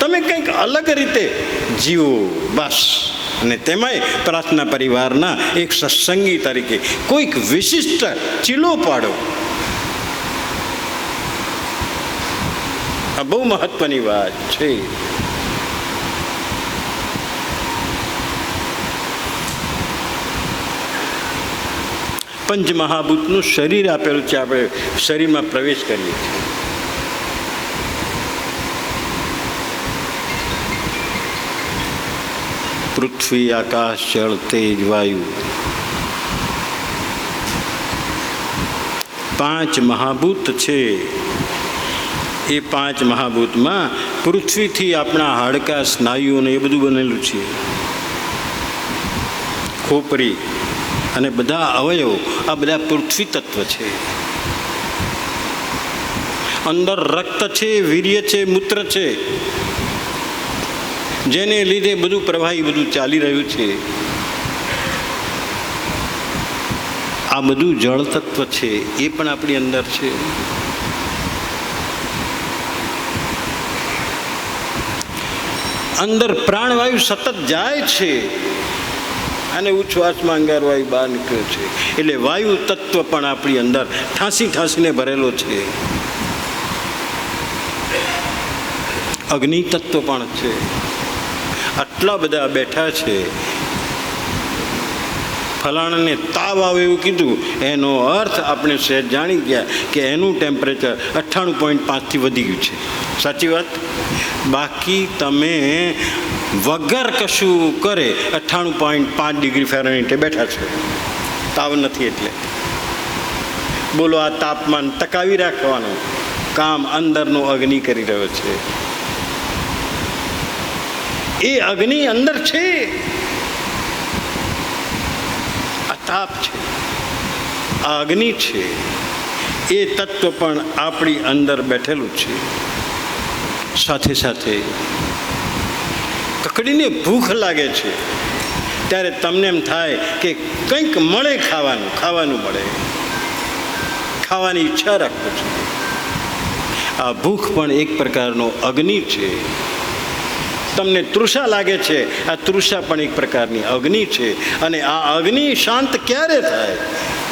તમે કંઈક અલગ રીતે જીવો, બસ. અને તેમાંય પ્રાર્થના પરિવારના એક સત્સંગી તરીકે કોઈક વિશિષ્ટ ચીલો પાડો. આ બહુ મહત્વની વાત છે. પંચમહાભૂતનું શરીર આપેલું છે, આપણે શરીરમાં પ્રવેશ કરીએ છીએ. પૃથ્વી, આકાશ, જળ, તેજ, વાયુ, 5 મહાભૂત છે. એ 5 મહાભૂતમાં પૃથ્વીથી આપણા હાડકા, સ્નાયુઓને એ બધું બનેલું છે. ખોપરી અને બધા અવયવો આ બધા પૃથ્વી તત્વ છે. અંદર રક્ત છે, વીર્ય છે, મૂત્ર છે, જેને લીધે બધું પ્રવાહી બધું ચાલી રહ્યું છે. આ બધું જળ તત્વ છે, એ પણ આપણી અંદર છે. અંદર પ્રાણવાયુ સતત જાય છે અને ઉચ્છ્વાસમાં અંગારવાયુ બહાર નીકળે છે. એટલે વાયુ તત્વ પણ આપણી અંદર ઠાંસી ઠાંસીને ભરેલો છે. અગ્નિ તત્વ પણ છે. આટલા બધા બેઠા છે. ફલાણાને તાવ આવે એવું કીધું, એનો અર્થ આપણે સહેજ જાણી ગયા કે એનું ટેમ્પરેચર 98.5થી વધી ગયું છે. સાચી વાત? બાકી તમે વગર કશું કરે 98.5 ડિગ્રી ફેરનહીટે બેઠા છો, તાવ નથી. એટલે બોલો, આ તાપમાન ટકાવી રાખવાનું કામ અંદરનો અગ્નિ કરી રહ્યો છે. એ અગ્નિ અંદર છે. આ તાપ છે, આ અગ્નિ છે. એ તત્વ પણ આપણી અંદર બેઠેલું છે. સાથે સાથે કકડીને ભૂખ લાગે છે ત્યારે તમને એમ થાય કે કંઈક મળે, ખાવાનું મળે, ખાવાની ઈચ્છા રાખો છો. આ ભૂખ પણ એક પ્રકારનો અગ્નિ છે. તમને તૃષા લાગે છે, આ તૃષા પણ એક પ્રકારની અગ્નિ છે. અને આ અગ્નિ શાંત ક્યારે થાય?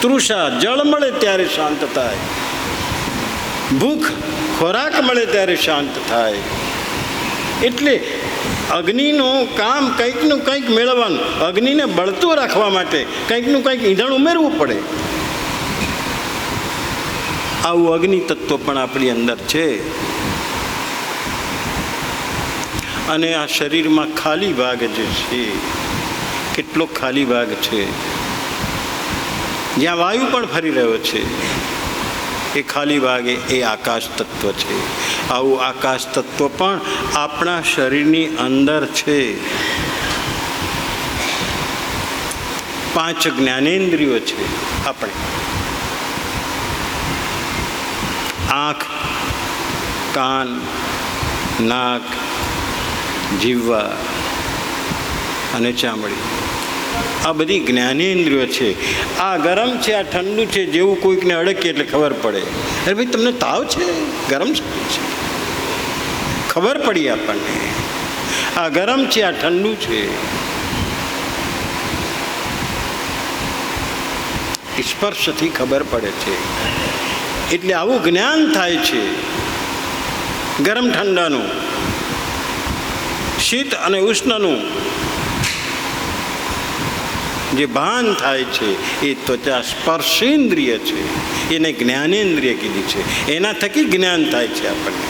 તૃષા જળ મળે ત્યારે શાંત થાય. ભૂખ ખોરાક મળે ત્યારે શાંત થાય. એટલે અગ્નિનું કામ કંઈકનું કંઈક મેળવવાનું, અગ્નિને બળતું રાખવા માટે કંઈકનું કંઈક ઈંધણ ઉમેરવું પડે. આવું અગ્નિ તત્વ પણ આપણી અંદર છે. અને આ શરીરમાં ખાલી ભાગ જે છે, કેટલો ખાલી ભાગ છે, જ્યાં વાયુ પણ ફરી રહ્યો છે, એ ખાલી ભાગ એ આકાશ તત્વ છે. આવું આકાશ તત્વ પણ આપણા શરીરની અંદર છે. 5 જ્ઞાનેન્દ્રિયો છે આપણે. આંખ, કાન, નાક, જીહ્વા અને ચામડી, આ બધી જ્ઞાનેન્દ્રિયો છે. આ ગરમ છે, આ ઠંડુ છે, જેવું કોઈકને અડકીએ એટલે ખબર પડે. અરે ભાઈ, તમને તાવ છે, ગરમ છે, ખબર પડી આપણને. આ ગરમ છે, આ ઠંડુ છે. સ્પર્શથી ખબર પડે છે. એટલે આવું જ્ઞાન થાય છે. ગરમ ઠંડાનું, શીત અને ઉષ્ણનું જે ભાન થાય છે, એ ત્વચા સ્પર્શેન્દ્રિય છે. એને જ્ઞાનેન્દ્રિય કીધી છે. એના થકી જ્ઞાન થાય છે આપણને.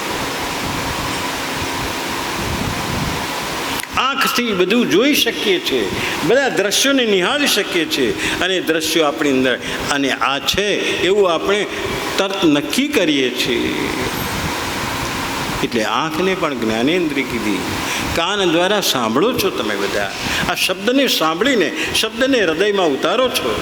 આંખથી બધું જોઈ શકીએ છીએ, બધા દ્રશ્યોને નિહાળી શકીએ છીએ, અને દ્રશ્યો આપણી અંદર અને આ છે એવું આપણે તરત નક્કી કરીએ છીએ. એટલે આંખને પણ જ્ઞાનેન્દ્રિય કીધી. કાન દ્વારા સાંભળો છો તમે બધા. આ શબ્દને સાંભળીને શબ્દને હૃદયમાં ઉતારો છો.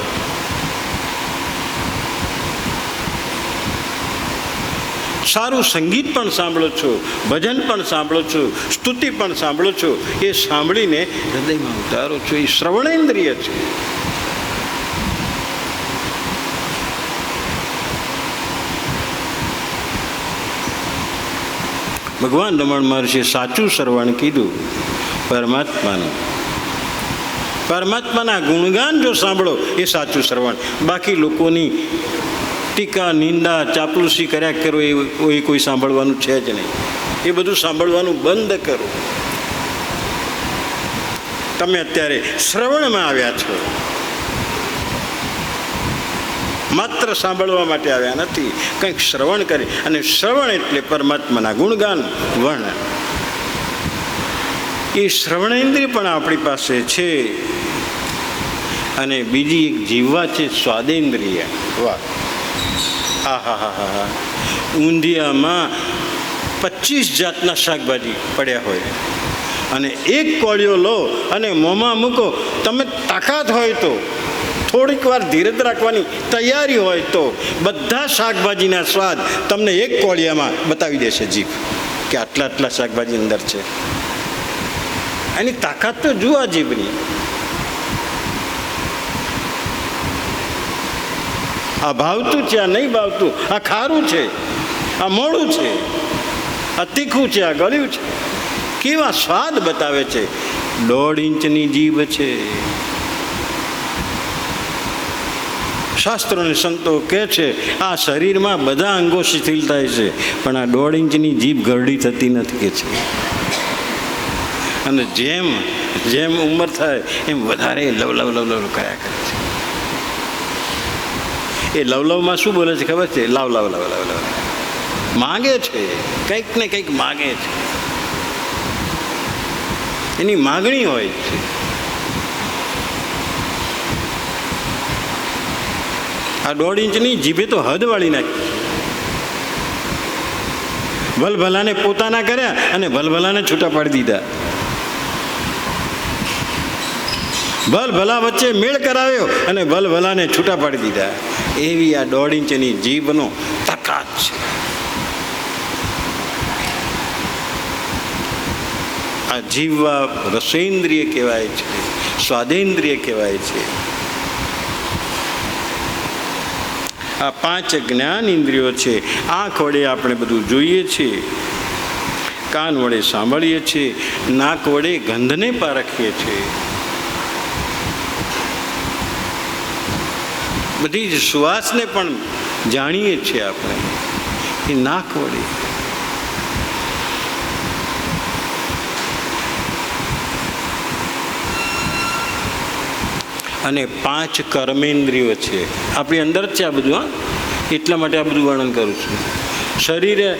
સારું સંગીત પણ સાંભળો છો, ભજન પણ સાંભળો છો, સ્તુતિ પણ સાંભળો છો. એ સાંભળીને હૃદયમાં ઉતારો છો. એ શ્રવણેન્દ્રિય છે. ભગવાન રમણ મહર્ષિએ સાચું શ્રવણ કીધું પરમાત્માનું. પરમાત્માના ગુણગાન જો સાંભળો એ સાચું શ્રવણ. બાકી લોકોની ટીકા નિંદા ચાપલુસી કર્યા કરો એ કોઈ સાંભળવાનું છે જ નહીં. એ બધું સાંભળવાનું બંધ કરો. તમે અત્યારે શ્રવણમાં આવ્યા છો, માત્ર સાંભળવા માટે આવ્યા નથી. કંઈક શ્રવણ કરી, અને શ્રવણ એટલે પરમાત્માના ગુણગાન વર્ણન. એ શ્રવણેન્દ્રિય પણ આપણી પાસે છે. અને બીજી એક જીવવા છે સ્વાદેન્દ્રિય. વાહ, આહાહાહા. ઊંધિયામાં 25 જાતના શાકભાજી પડ્યા હોય અને એક કોળિયો લો અને મોંમાં મૂકો. તમે તાકાત હોય તો, થોડીક વાર ધીરજ રાખવાની તૈયારી હોય તો બધા શાકભાજીના સ્વાદ તમને એક કોળિયામાં બતાવી દેશે જીભ, કે આટલા આટલા શાકભાજી અંદર છે. એની તાકાત તો જુઓ આ જીભની. આ ભાવતું છે, આ નહીં ભાવતું, આ ખારું છે, આ મોડું છે, આ તીખું છે, આ ગળ્યું છે, કેવા સ્વાદ બતાવે છે. 1.5 ઇંચની જીભ છે. શાસ્ત્રોને સંતો કહે છે આ શરીરમાં બધા અંગો શિથિલ થાય છે, પણ આ 1.5 ઇંચની જીભ ગરડી થતી નથી કે છે. અને જેમ જેમ ઉંમર થાય એમ વધારે લવલવ લવલવ કર્યા કરે છે. એ લવલવમાં શું બોલે છે ખબર છે? લાવ લાવ લાવ લાવ લાવ માગે છે, કંઈક ને કંઈક માગે છે. એની માગણી હોય છે. આ 1.5 ઇંચની જીભે તો હદ વાળી નાખી. ભલભલાને પોતાના કર્યા અને ભલભલાને છૂટા પાડી દીધા. ભલભલા વચ્ચે મેળ કરાવ્યો અને ભલભલાને છૂટા પાડી દીધા. એવી આ 1.5 ઇંચની જીભનો તાકાત છે. આ જીવવા રસેન્દ્રિય કહેવાય છે, સ્વાદેન્દ્રિય કહેવાય છે. આ 5 જ્ઞાન ઇન્દ્રિયો છે. આંખ વડે આપણે બધું જોઈએ છીએ, કાન વડે સાંભળીએ છીએ, નાક વડે ગંધને પારખીએ છીએ, બધી જ સુવાસને પણ જાણીએ છીએ આપણે એ નાક વડે. અને 5 કર્મેન્દ્રિયો છે આપણી અંદર જ છે આ બધું. એટલા માટે આ બધું વર્ણન કરું છું. શરીરે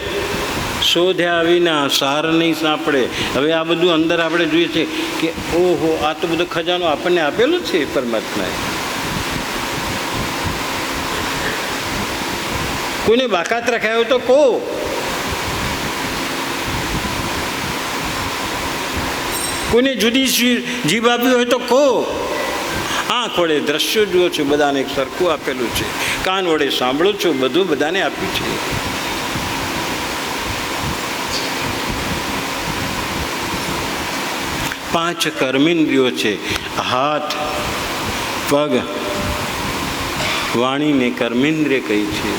શોધ્યા વિના સાર નહીં સાંપડે. હવે આ બધું અંદર આપણે જોઈએ છે કે ઓહો, આ તો બધો ખજાનો આપણને આપેલો છે પરમાત્માએ. કોઈને બાકાત રખાયો તો કહો. કોઈને જુદી જીભ આપી હોય તો કહો. આંખ વડે દ્રશ્યો જુઓ છો, બધાને એક સરખું આપેલું છે. કાન વડે સાંભળો છો, બધું બધાને આપ્યું છે. પાંચ કર્મેન્દ્રિયો છે. હાથ, પગ, વાણીને કર્મેન્દ્રિય કહી છે.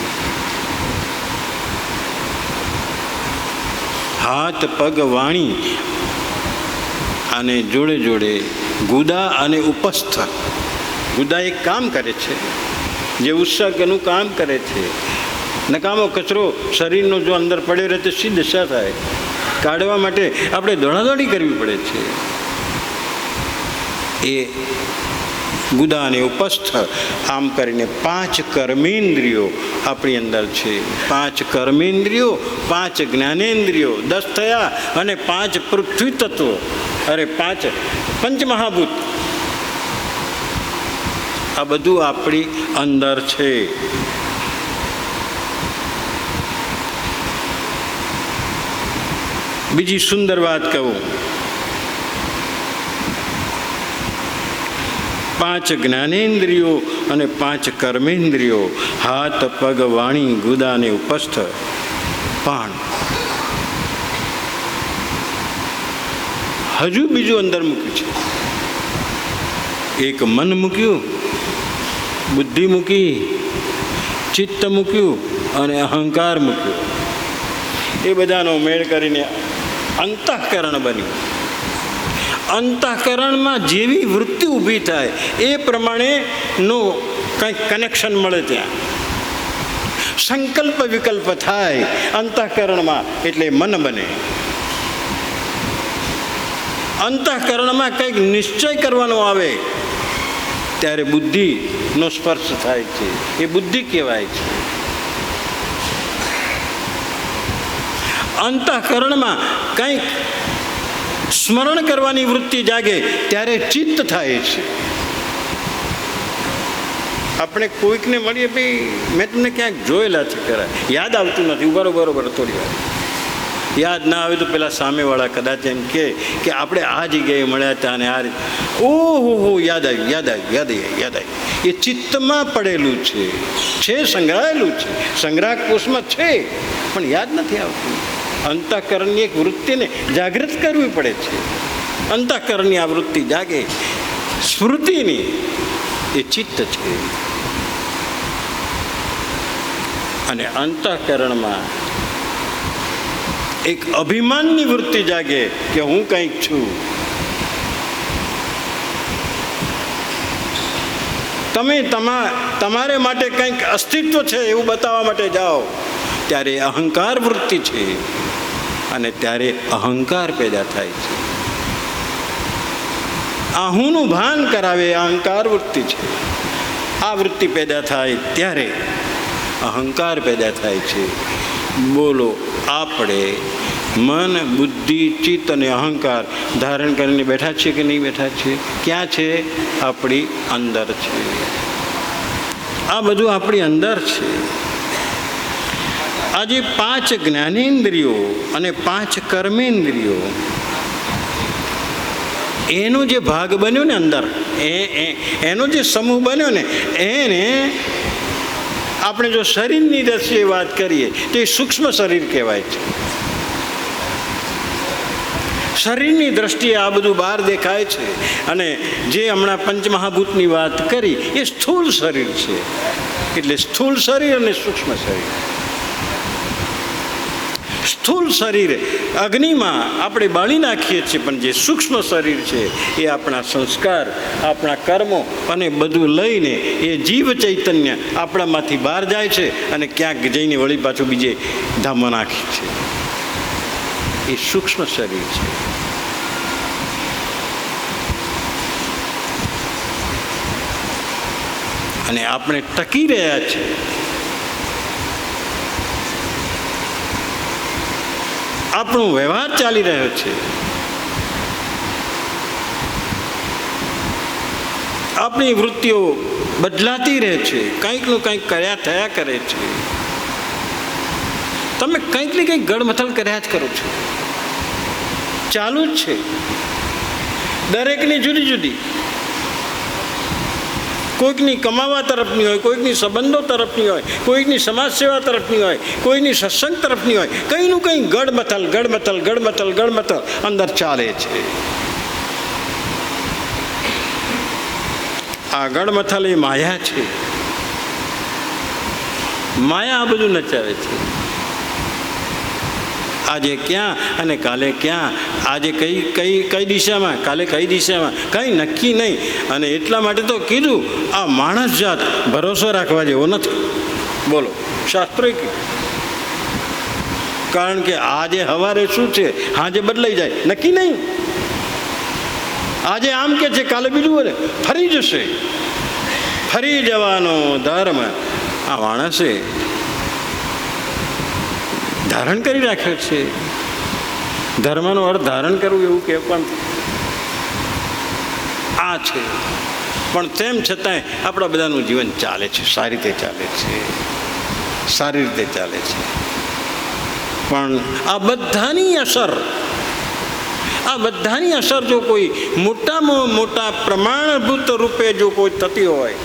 હાથ, પગ, વાણી અને જોડે જોડે ગુદા અને ઉપસ્થ. ગુદા એક કામ કરે છે, જે ઉત્સર્ગનું કામ કરે છે. નકામો કચરો શરીરનો જો અંદર પડ્યો રહે તો શી દશા થાય? કાઢવા માટે આપણે દોડાદોડી કરવી પડે છે. એ ગુદા અને ઉપસ્થ, આમ કરીને 5 કર્મેન્દ્રિયો આપણી અંદર છે. 5 કર્મેન્દ્રિયો, 5 જ્ઞાનેન્દ્રિયો 10 થયા, અને 5 પૃથ્વી તત્વો, અરે 5 પંચમહાભૂત. આ બધું આપણી અંદર છે. બીજી સુંદર વાત કહું. 5 જ્ઞાનેન્દ્રિયો અને 5 કર્મેન્દ્રિયો, હાથ, પગ, વાણી, ગુદા અને ઉપસ્થ. પણ હજુ બીજું અંદર મૂક્યું છે. એક મન મૂક્યું, બુદ્ધિ મૂકી, ચિત્ત મૂક્યું અને અહંકાર મૂક્યું. એ બધાનો મેળ કરીને અંતઃકરણ બન્યું. અંતઃકરણમાં જેવી વૃત્તિ ઊભી થાય એ પ્રમાણેનું કંઈક કનેક્શન મળે. ત્યાં સંકલ્પ વિકલ્પ થાય અંતઃકરણમાં એટલે મન બને. અંતઃકરણમાં કંઈક નિશ્ચય કરવાનો આવે ત્યારે બુદ્ધિનો સ્પર્શ થાય છે, એ બુદ્ધિ કહેવાય છે. અંતઃકરણમાં કંઈક સ્મરણ કરવાની વૃત્તિ જાગે ત્યારે ચિત્ત થાય છે. આપણે કોઈકને મળીએ, ભાઈ મેં તમને ક્યાંક જોયેલા છે ખરા, યાદ આવતું નથી, બરોબર થોડી વાર યાદ ના આવે તો પેલા સામેવાળા કદાચ એમ કે આપણે આ જગ્યાએ મળ્યા હતા અને આ ઓહો યાદ આવ્યું. એ ચિત્તમાં પડેલું છે, સંગ્રહાયેલું છે, સંગ્રાહક કોષમાં છે, પણ યાદ નથી આવતું. અંતઃકરણની એક વૃત્તિને જાગૃત કરવી પડે છે. અંતઃકરણની આ વૃત્તિ જાગે, સ્મૃતિની, એ ચિત્ત છે. અને અંતઃકરણમાં એક અભિમાનની વૃત્તિ જાગે કે હું કંઈક છું. તમે તમારે માટે કંઈક અસ્તિત્વ છે એવું બતાવવા માટે જાઓ ત્યારે અહંકાર વૃત્તિ છે, અને ત્યારે અહંકાર પેદા થાય છે. આહુનું ભાન કરાવે અહંકાર વૃત્તિ છે. આ વૃત્તિ પેદા થાય ત્યારે અહંકાર પેદા થાય છે. બોલો, આપણે મન, બુદ્ધિ, ચિત્ત અને અહંકાર ધારણ કરીને બેઠા છીએ કે નહીં બેઠા છીએ? ક્યાં છે? આપણી અંદર છે. આ બધું આપણી અંદર છે. આજે 5 જ્ઞાનેન્દ્રિયો અને 5 કર્મેન્દ્રિયો, એનો જે ભાગ બન્યો ને અંદર, એનો જે સમૂહ બન્યો ને, એને આપણે જો શરીરની દ્રષ્ટિએ વાત કરીએ તો એ સૂક્ષ્મ શરીર કહેવાય છે. શરીરની દ્રષ્ટિએ આ બધું બહાર દેખાય છે, અને જે હમણાં પંચમહાભૂતની વાત કરી એ સ્થૂળ શરીર છે. એટલે સ્થૂળ શરીર અને સૂક્ષ્મ શરીર. સ્થૂળ શરીર અગ્નિમાં આપણે બાળી નાખીએ છીએ, પણ જે સૂક્ષ્મ શરીર છે એ આપણા સંસ્કાર, આપણા કર્મો અને બધું લઈને એ જીવ ચૈતન્ય આપણામાંથી બહાર જાય છે અને ક્યાંક જઈને વળી પાછું બીજે ધામમાં નાખે છે. એ સૂક્ષ્મ શરીર છે. અને આપણે ટકી રહ્યા છીએ. આપણો વ્યવહાર ચાલી રહ્યો છે. આપણી વૃત્તિઓ બદલાતી રહે છે, કંઈકનું કંઈક થયા કરે છે. તમે કંઈક ને કંઈક ગડમથલ કર્યા જ કરો છો, ચાલુ જ છે. દરેકની જુદી જુદી, કોઈકની કમાવા તરફની હોય, કોઈકની સંબંધો તરફની હોય, કોઈકની સમાજ સેવા તરફની હોય, કોઈની સત્સંગ તરફની હોય. કંઈનું કંઈ ગડમથલ અંદર ચાલે છે. આ ગડમથલ એ માયા છે. માયા આ બધું નચાવે છે. આજે ક્યાં અને કાલે ક્યાં, આજે કઈ દિશામાં, કાલે કઈ દિશામાં, કંઈ નક્કી નહીં. અને એટલા માટે તો કીધું આ માણસ જાત ભરોસો રાખવા જેવો નથી. બોલો, શાસ્ત્રોએ કીધું. કારણ કે આજે સવારે શું છે, આજે બદલાઈ જાય, નક્કી નહીં. આજે આમ કે છે, કાલે બીજું બોલે, ફરી જશે. ફરી જવાનો ધર્મ આ માણસે ધારણ કરી રાખ્યો છે. ધર્મનો અર્થ ધારણ કરવું એવું કે પણ આ છે. પણ તેમ છતાંય આપણા બધાનું જીવન ચાલે છે, સારી રીતે ચાલે છે, સારી રીતે ચાલે છે. પણ આ બધાની અસર જો કોઈ મોટામાં મોટા પ્રમાણભૂત રૂપે જો કોઈ થતી હોય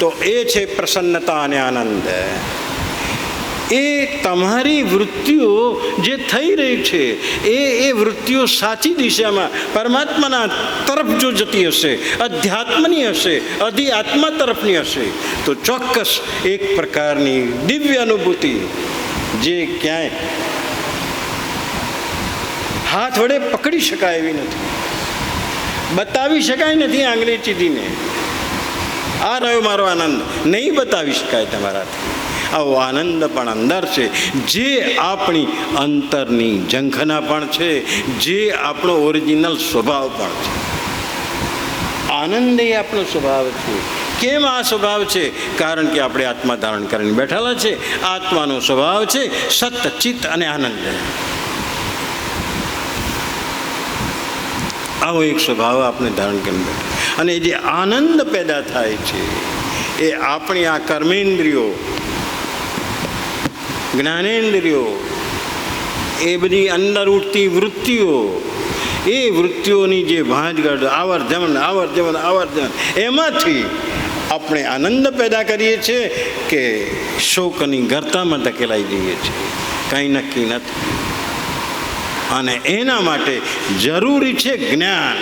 તો એ છે પ્રસન્નતા અને આનંદ. એ તમારી વૃત્તિઓ જે થઈ રહી છે એ વૃત્તિઓ સાચી દિશામાં પરમાત્માના તરફ જો જતી હશે, અધ્યાત્મની હશે, આત્મા તરફની હશે, તો ચોક્કસ એક પ્રકારની દિવ્ય અનુભૂતિ જે ક્યાંય હાથ વડે પકડી શકાય એવી નથી. બતાવી શકાય નથી આંગળી ચીધીને. આ રહ્યો મારો આનંદ, નહીં બતાવી શકાય તમારાથી. આવો આનંદ પણ અંદર છે, જે આપણી અંતરની ઝંખના પણ છે, જે આપણો ઓરિજિનલ સ્વભાવ પણ છે. આનંદ એ આપણો સ્વભાવ છે. કેમ આ સ્વભાવ છે? કારણ કે આપણે આત્મા ધારણ કરીને બેઠેલા છે. આત્માનો સ્વભાવ છે સત, ચિત્ત અને આનંદ. આવો એક સ્વભાવ આપણે ધારણ કરીને બેઠા, અને જે આનંદ પેદા થાય છે એ આપણી આ કર્મેન્દ્રિયો, જ્ઞાનેન્દ્રિયો, એ બધી અંદર ઉઠતી વૃત્તિઓ, એ વૃત્તિઓની જે ભાંજગઢ, આવર્જવન એમાંથી આપણે આનંદ પેદા કરીએ છીએ કે શોકની ગર્તામાં ધકેલાઈ જઈએ છીએ. કંઈ નક્કી નથી. અને એના માટે જરૂરી છે જ્ઞાન.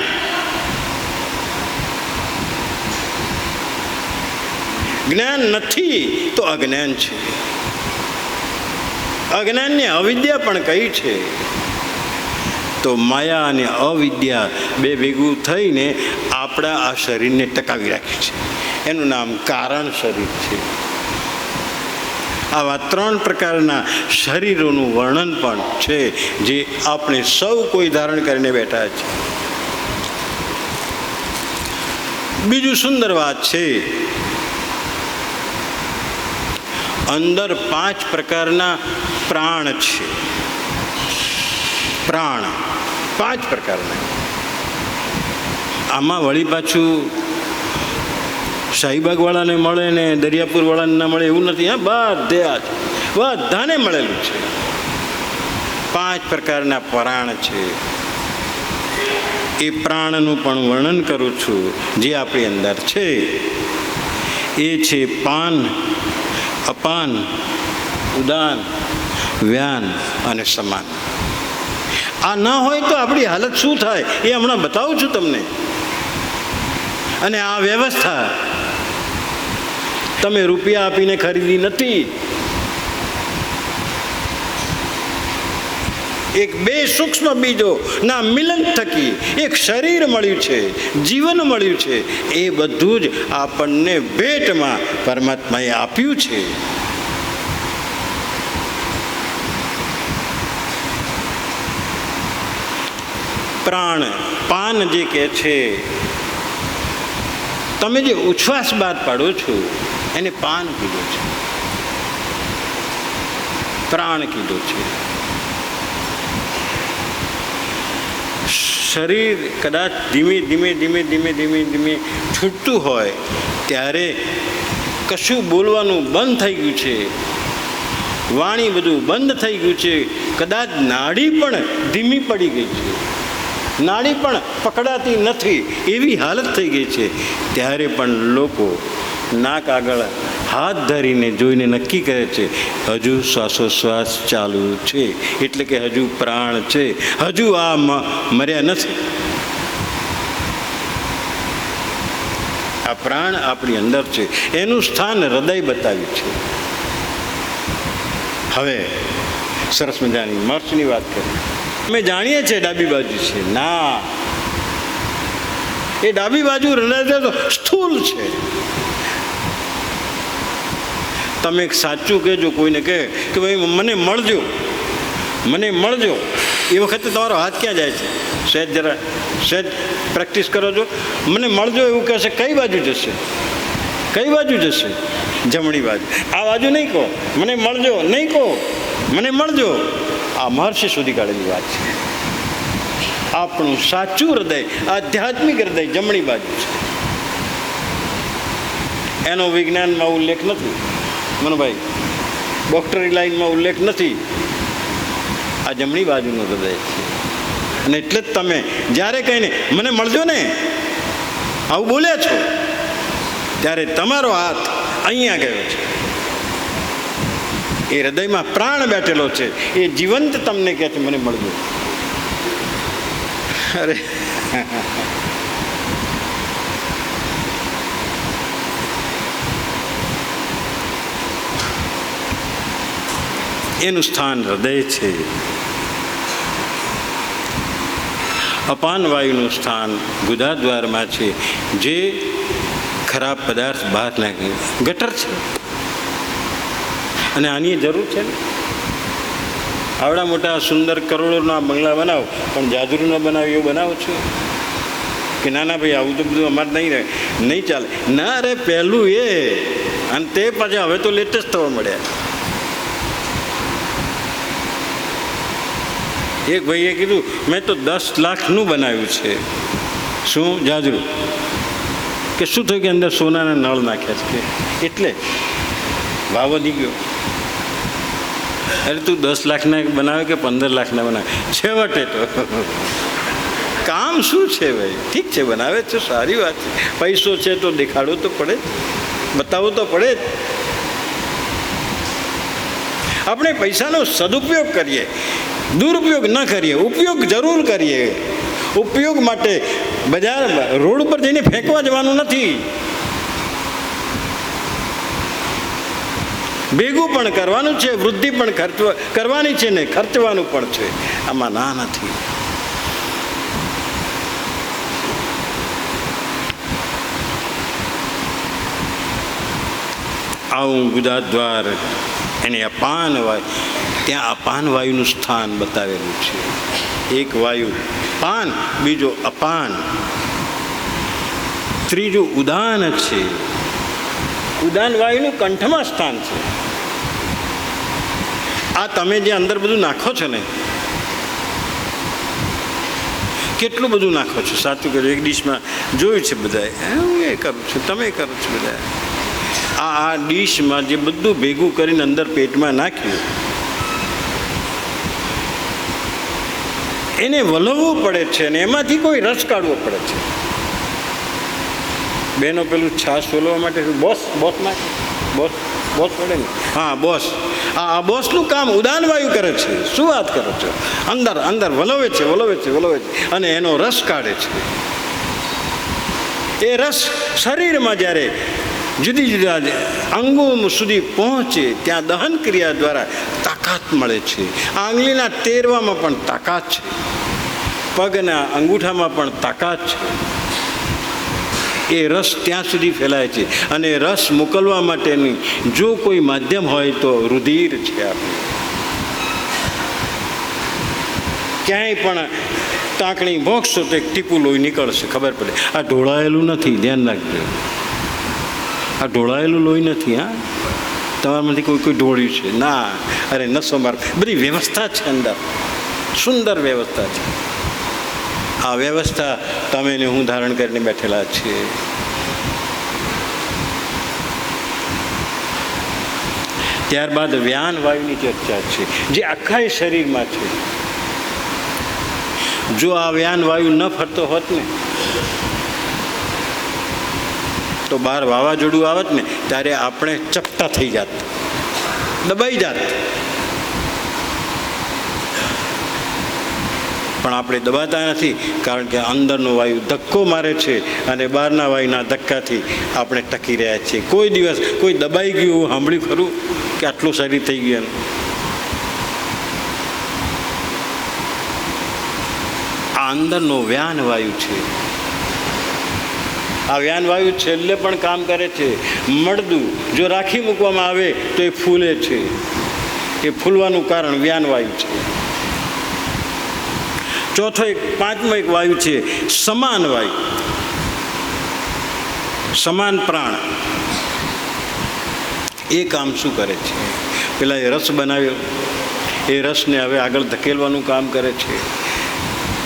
જ્ઞાન નથી તો અજ્ઞાન છે. અજ્ઞાનને અવિદ્યા પણ કહી છે. તો માયા અને અવિદ્યા બે ભેગું થઈને આપણા આ શરીરને ટકાવી રાખે છે. એનું નામ કારણ શરીર છે. આવા 3 પ્રકારના શરીરોનું વર્ણન પણ છે, જે આપણે સૌ કોઈ ધારણ કરીને બેઠા છે. બીજું સુંદર વાત છે, અંદર 5 પ્રકારના પ્રાણ છે. પ્રાણ 5 પ્રકારના. આમાં વળી પાછું શાહીબાગવાળાને મળે ને દરિયાપુરવાળાને ના મળે એવું નથી. બધાને મળેલું છે. 5 પ્રકારના પ્રાણ છે. એ પ્રાણનું પણ વર્ણન કરું છું, જે આપણી અંદર છે. એ છે પાન, અપાન, ઉદાન, વ્યાન અને સમાન. આ ન હોય તો આપણી હાલત શું થાય એ હમણાં બતાવું છું તમને. અને આ વ્યવસ્થા તમે રૂપિયા આપીને ખરીદી નથી. એક 2 સૂક્ષ્મ બીજો ના મિલન થકી એક શરીર મળ્યું છે, જીવન મળ્યું છે. એ બધું જ આપણને ભેટમાં પરમાત્માએ આપ્યું છે. પ્રાણ, પાન જે કહે છે, તમે જે ઉચ્છ્વાસ બહાર પાડો છો એને પાન કીધું છે, પ્રાણ કીધું છે. શરીર કદાચ ધીમે ધીમે ધીમે ધીમે ધીમે ધીમે છૂટતું હોય ત્યારે કશું બોલવાનું બંધ થઈ ગયું છે, વાણી બધું બંધ થઈ ગયું છે. કદાચ નાડી પણ ધીમી પડી ગઈ છે, નાડી પણ પકડાતી નથી, એવી હાલત થઈ ગઈ છે. ત્યારે પણ લોકો નાક આગળ હાથ ધરીને જોઈને નક્કી કરે છે હજુ શ્વાસોશ્વાસ ચાલુ છે, એટલે કે હજુ પ્રાણ છે, હજુ આ મર્યા નથી. આ પ્રાણ આપણી અંદર છે. એનું સ્થાન હૃદય બતાવ્યું છે. હવે સરસ મજાની મર્ચની વાત કરીએ. અમે જાણીએ છીએ ડાબી બાજુ છે. ના, એ ડાબી બાજુ હૃદય તો સ્થૂલ છે. તમે સાચું કહેજો કોઈને કહે કે ભાઈ મને મળજો, મને મળજો, એ વખતે તમારો હાથ ક્યાં જાય છે? સહેજ પ્રેક્ટિસ કરો છો. મને મળજો એવું કહેશે, કઈ બાજુ જશે? કઈ બાજુ જશે? જમણી બાજુ. આ બાજુ નહીં કહો મને મળજો, નહીં કહો મને મળજો. આ મહર્ષિ સુધી કાઢેલી વાત છે. આપણું સાચું હૃદય, આધ્યાત્મિક હૃદય જમણી બાજુ છે. એનો વિજ્ઞાનમાં ઉલ્લેખ નથી મનુભાઈ, ડૉક્ટરી લાઈનમાં ઉલ્લેખ નથી. આ જમણી બાજુનું હૃદય છે. અને એટલે જ તમે જ્યારે કહીને મને મળજો ને આવું બોલ્યા છો, ત્યારે તમારો હાથ અહીંયા ગયો છે. એ હૃદયમાં પ્રાણ બેઠેલો છે. એ જીવંત તમને કહે છે મને મળજો. અરે એનું સ્થાન હૃદય છે. અપાન વાયુનું સ્થાન ગુદાદ્વારમાં છે, જે ખરાબ પદાર્થ બહાર નાખે. ગટર છે અને આની જરૂર છે ને. આવડા મોટા સુંદર કરોડોના બંગલા બનાવો, પણ જાજરૂ ન બનાવે એવું બનાવો છો કે ના ના ભાઈ આવું તો બધું અમારે નહીં રહે, નહીં ચાલે. ના રે, પહેલું એ, અને તે પાછા હવે તો લેટેસ્ટ થવા મળ્યા. એક ભાઈએ કીધું મેં તો 10 લાખનું બનાવ્યું છે. શું? જાજરૂ. કે શું થયું? કે અંદર સોનાના નળ નાખ્યા છે. કે એટલે ભાવ વધી ગયો. અરે તું 10 લાખના બનાવે કે 15 લાખના બનાવે, છેવટે તો કામ શું છે ભાઈ? ઠીક છે, બનાવે છે, સારી વાત છે. પૈસો છે તો દેખાડવો તો પડે જ, બતાવવું તો પડે જ. આપણે પૈસાનો સદુપયોગ કરીએ, દુરુપયોગ ન કરીએ. ઉપયોગ જરૂર કરીએ. ઉપયોગ માટે બજાર રોડ ઉપર જઈને ફેંકવા જવાનું નથી. ભેગું પણ કરવાનું છે, વૃદ્ધિ પણ કરવાની છે ને ખર્ચવાનું પણ છે. આમાં ના નથી. આવું ગુદાદ્વાર એને અપાન વાયુ, ત્યાં અપાન વાયુનું સ્થાન બતાવેલું છે. એક વાયુ પાન, બીજો અપાન, ત્રીજું ઉદાન છે. ઉદાન વાયુનું કંઠમાં સ્થાન છે. આ તમે જે અંદર બધું નાખો છો ને, કેટલું બધું નાખો છો, સાચું કર્યું. એક ડીશમાં જોયું છે બધાએ, હું એ કરું છું, તમે કરો છો બધા. આ ડીશમાં જે બધું ભેગું કરીને અંદર પેટમાં નાખ્યું, એને વલવવું પડે છે અને એમાંથી કોઈ રસ કાઢવો પડે છે. બેનો પેલું છાશ વલવવા માટે બોસ નાખે, બોસ પડે ને. હા, બોસ. આ બોસનું કામ ઉદાન વાયુ કરે છે. શું વાત કરો છો? અંદર વલવે છે અને એનો રસ કાઢે છે. એ રસ શરીરમાં જ્યારે જુદી જુદા અંગો સુધી પહોંચે, ત્યાં દહન ક્રિયા દ્વારા તાકાત મળે છે. આંગળીના ટેરવામાં પણ તાકાત છે, પગના અંગૂઠામાં પણ તાકાત છે. એ રસ ત્યાં સુધી ફેલાય છે. અને રસ મોકલવા માટેની જો કોઈ માધ્યમ હોય તો રુધિર છે. આપણે ક્યાંય પણ તાકણી ભોગશો તો એક ટીપું લોહી નીકળશે, ખબર પડે. આ ઢોળાયેલું નથી, ધ્યાન રાખજો. આ ઢોળાયેલું લોહી નથી. હા, તમારામાંથી કોઈ ઢોળ્યું છે ના. અરે નસો માર, બધી વ્યવસ્થા છે અંદર, સુંદર વ્યવસ્થા છે. આ વ્યવસ્થા તમે ને હું ધારણ કરીને બેઠેલા છીએ. ત્યારબાદ વ્યાન વાયુની ચર્ચા છે, જે આખા શરીરમાં છે. જો આ વ્યાન વાયુ ન ફરતો હોત ને તો બહાર વાવાઝોડું આવત ને ત્યારે આપણે ચપટા થઈ જાત, દબાઈ જાત. પણ આપણે દબાતા નથી, કારણ કે અંદરનો વાયુ ધક્કો મારે છે અને બહારના વાયુના ધક્કાથી આપણે ટકી રહ્યા છીએ. કોઈ દિવસ કોઈ દબાઈ ગયું એવું સાંભળ્યું ખરું કે આટલું શરીર થઈ ગયું? આ અંદરનો વ્યાન વાયુ છે. આ વ્યાન વાયુ છેલ્લે પણ કામ કરે છે. મળદું જો રાખી મૂકવામાં આવે તો એ ફૂલે છે. એ ફૂલવાનું કારણ વ્યાન વાયુ છે. ચોથો પાંચમો એક વાયુ છે સમાન વાયુ, સમાન પ્રાણ. એ કામ શું કરે છે? પેલા એ રસ બનાવ્યો, એ રસને હવે આગળ ધકેલવાનું કામ કરે છે.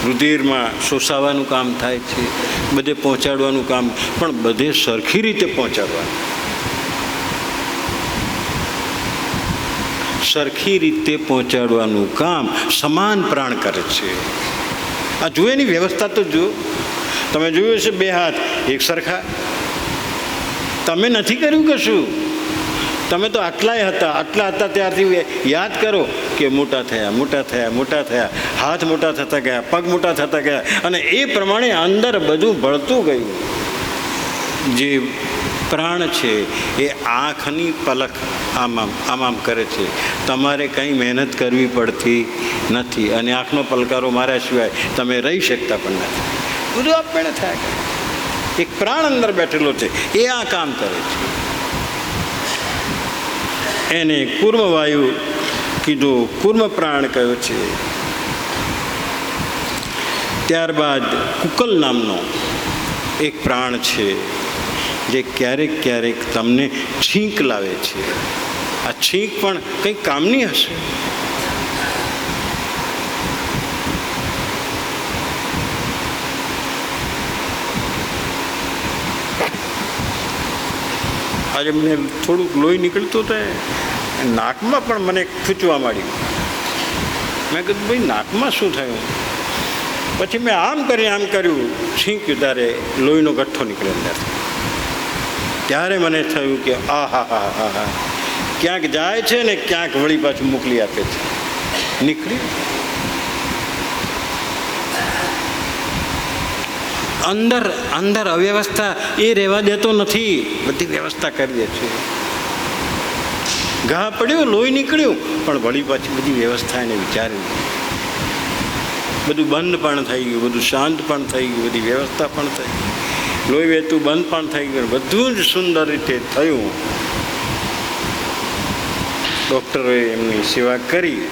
રુધિરમાં શોષાવાનું કામ થાય છે, બધે પહોંચાડવાનું કામ, પણ બધે સરખી રીતે પહોંચાડવાનું. સરખી રીતે પહોંચાડવાનું કામ સમાન પ્રાણ કરે છે. આ જુએ એની વ્યવસ્થા તો જુઓ. તમે જોયું છે બે હાથ એક સરખા? તમે નથી કર્યું કશું. તમે તો આટલા હતા ત્યારથી યાદ કરો કે મોટા થયા, હાથ મોટા થતા ગયા, પગ મોટા થતા ગયા, અને એ પ્રમાણે અંદર બધું ભળતું ગયું. જે પ્રાણ છે એ આંખની પલક આમ કરે છે. તમારે કંઈ મહેનત કરવી પડતી નથી અને આંખનો પલકારો માર્યા સિવાય તમે રહી શકતા પણ નથી. બધું આપણે થાય કરે. એક પ્રાણ અંદર બેઠેલો છે એ આ કામ કરે છે. એને કૂર્મવાયુ કીધું, કૂર્મ પ્રાણ કયો છે. ત્યારબાદ કુકલ નામનો એક પ્રાણ છે જે ક્યારેક ક્યારેક તમને છીંક લાવે છે. આ છીંક પણ કંઈક કામની હશે. આજે મને થોડુંક લોહી નીકળતું હતું, નાકમાં પણ મને ખૂંચવા માંડ્યું. મેં કીધું ભાઈ નાકમાં શું થયું? પછી મેં આમ કર્યું, છીંક્યું, ત્યારે લોહીનો ગઠ્ઠો નીકળ્યો અંદરથી. ત્યારે મને થયું કે આ હા ક્યાંક જાય છે ને ક્યાંક વળી પાછું મોકલી આપે છે. નીકળી અંદર અવ્યવસ્થા એ રહેવા દેતો નથી, બધી વ્યવસ્થા કરી દે છે. ઘા પડ્યું, લોહી નીકળ્યું, પણ વળી પાછી બધી વ્યવસ્થા એને વિચારી. બધું બંધ પણ થઈ ગયું, બધું શાંત પણ થઈ ગયું, બધી વ્યવસ્થા પણ થઈ ગઈ, લોહી વહેતું બંધ પણ થઈ ગયું, બધું જ સુંદર રીતે થયું. ડૉક્ટરોએ એમની સેવા કરી,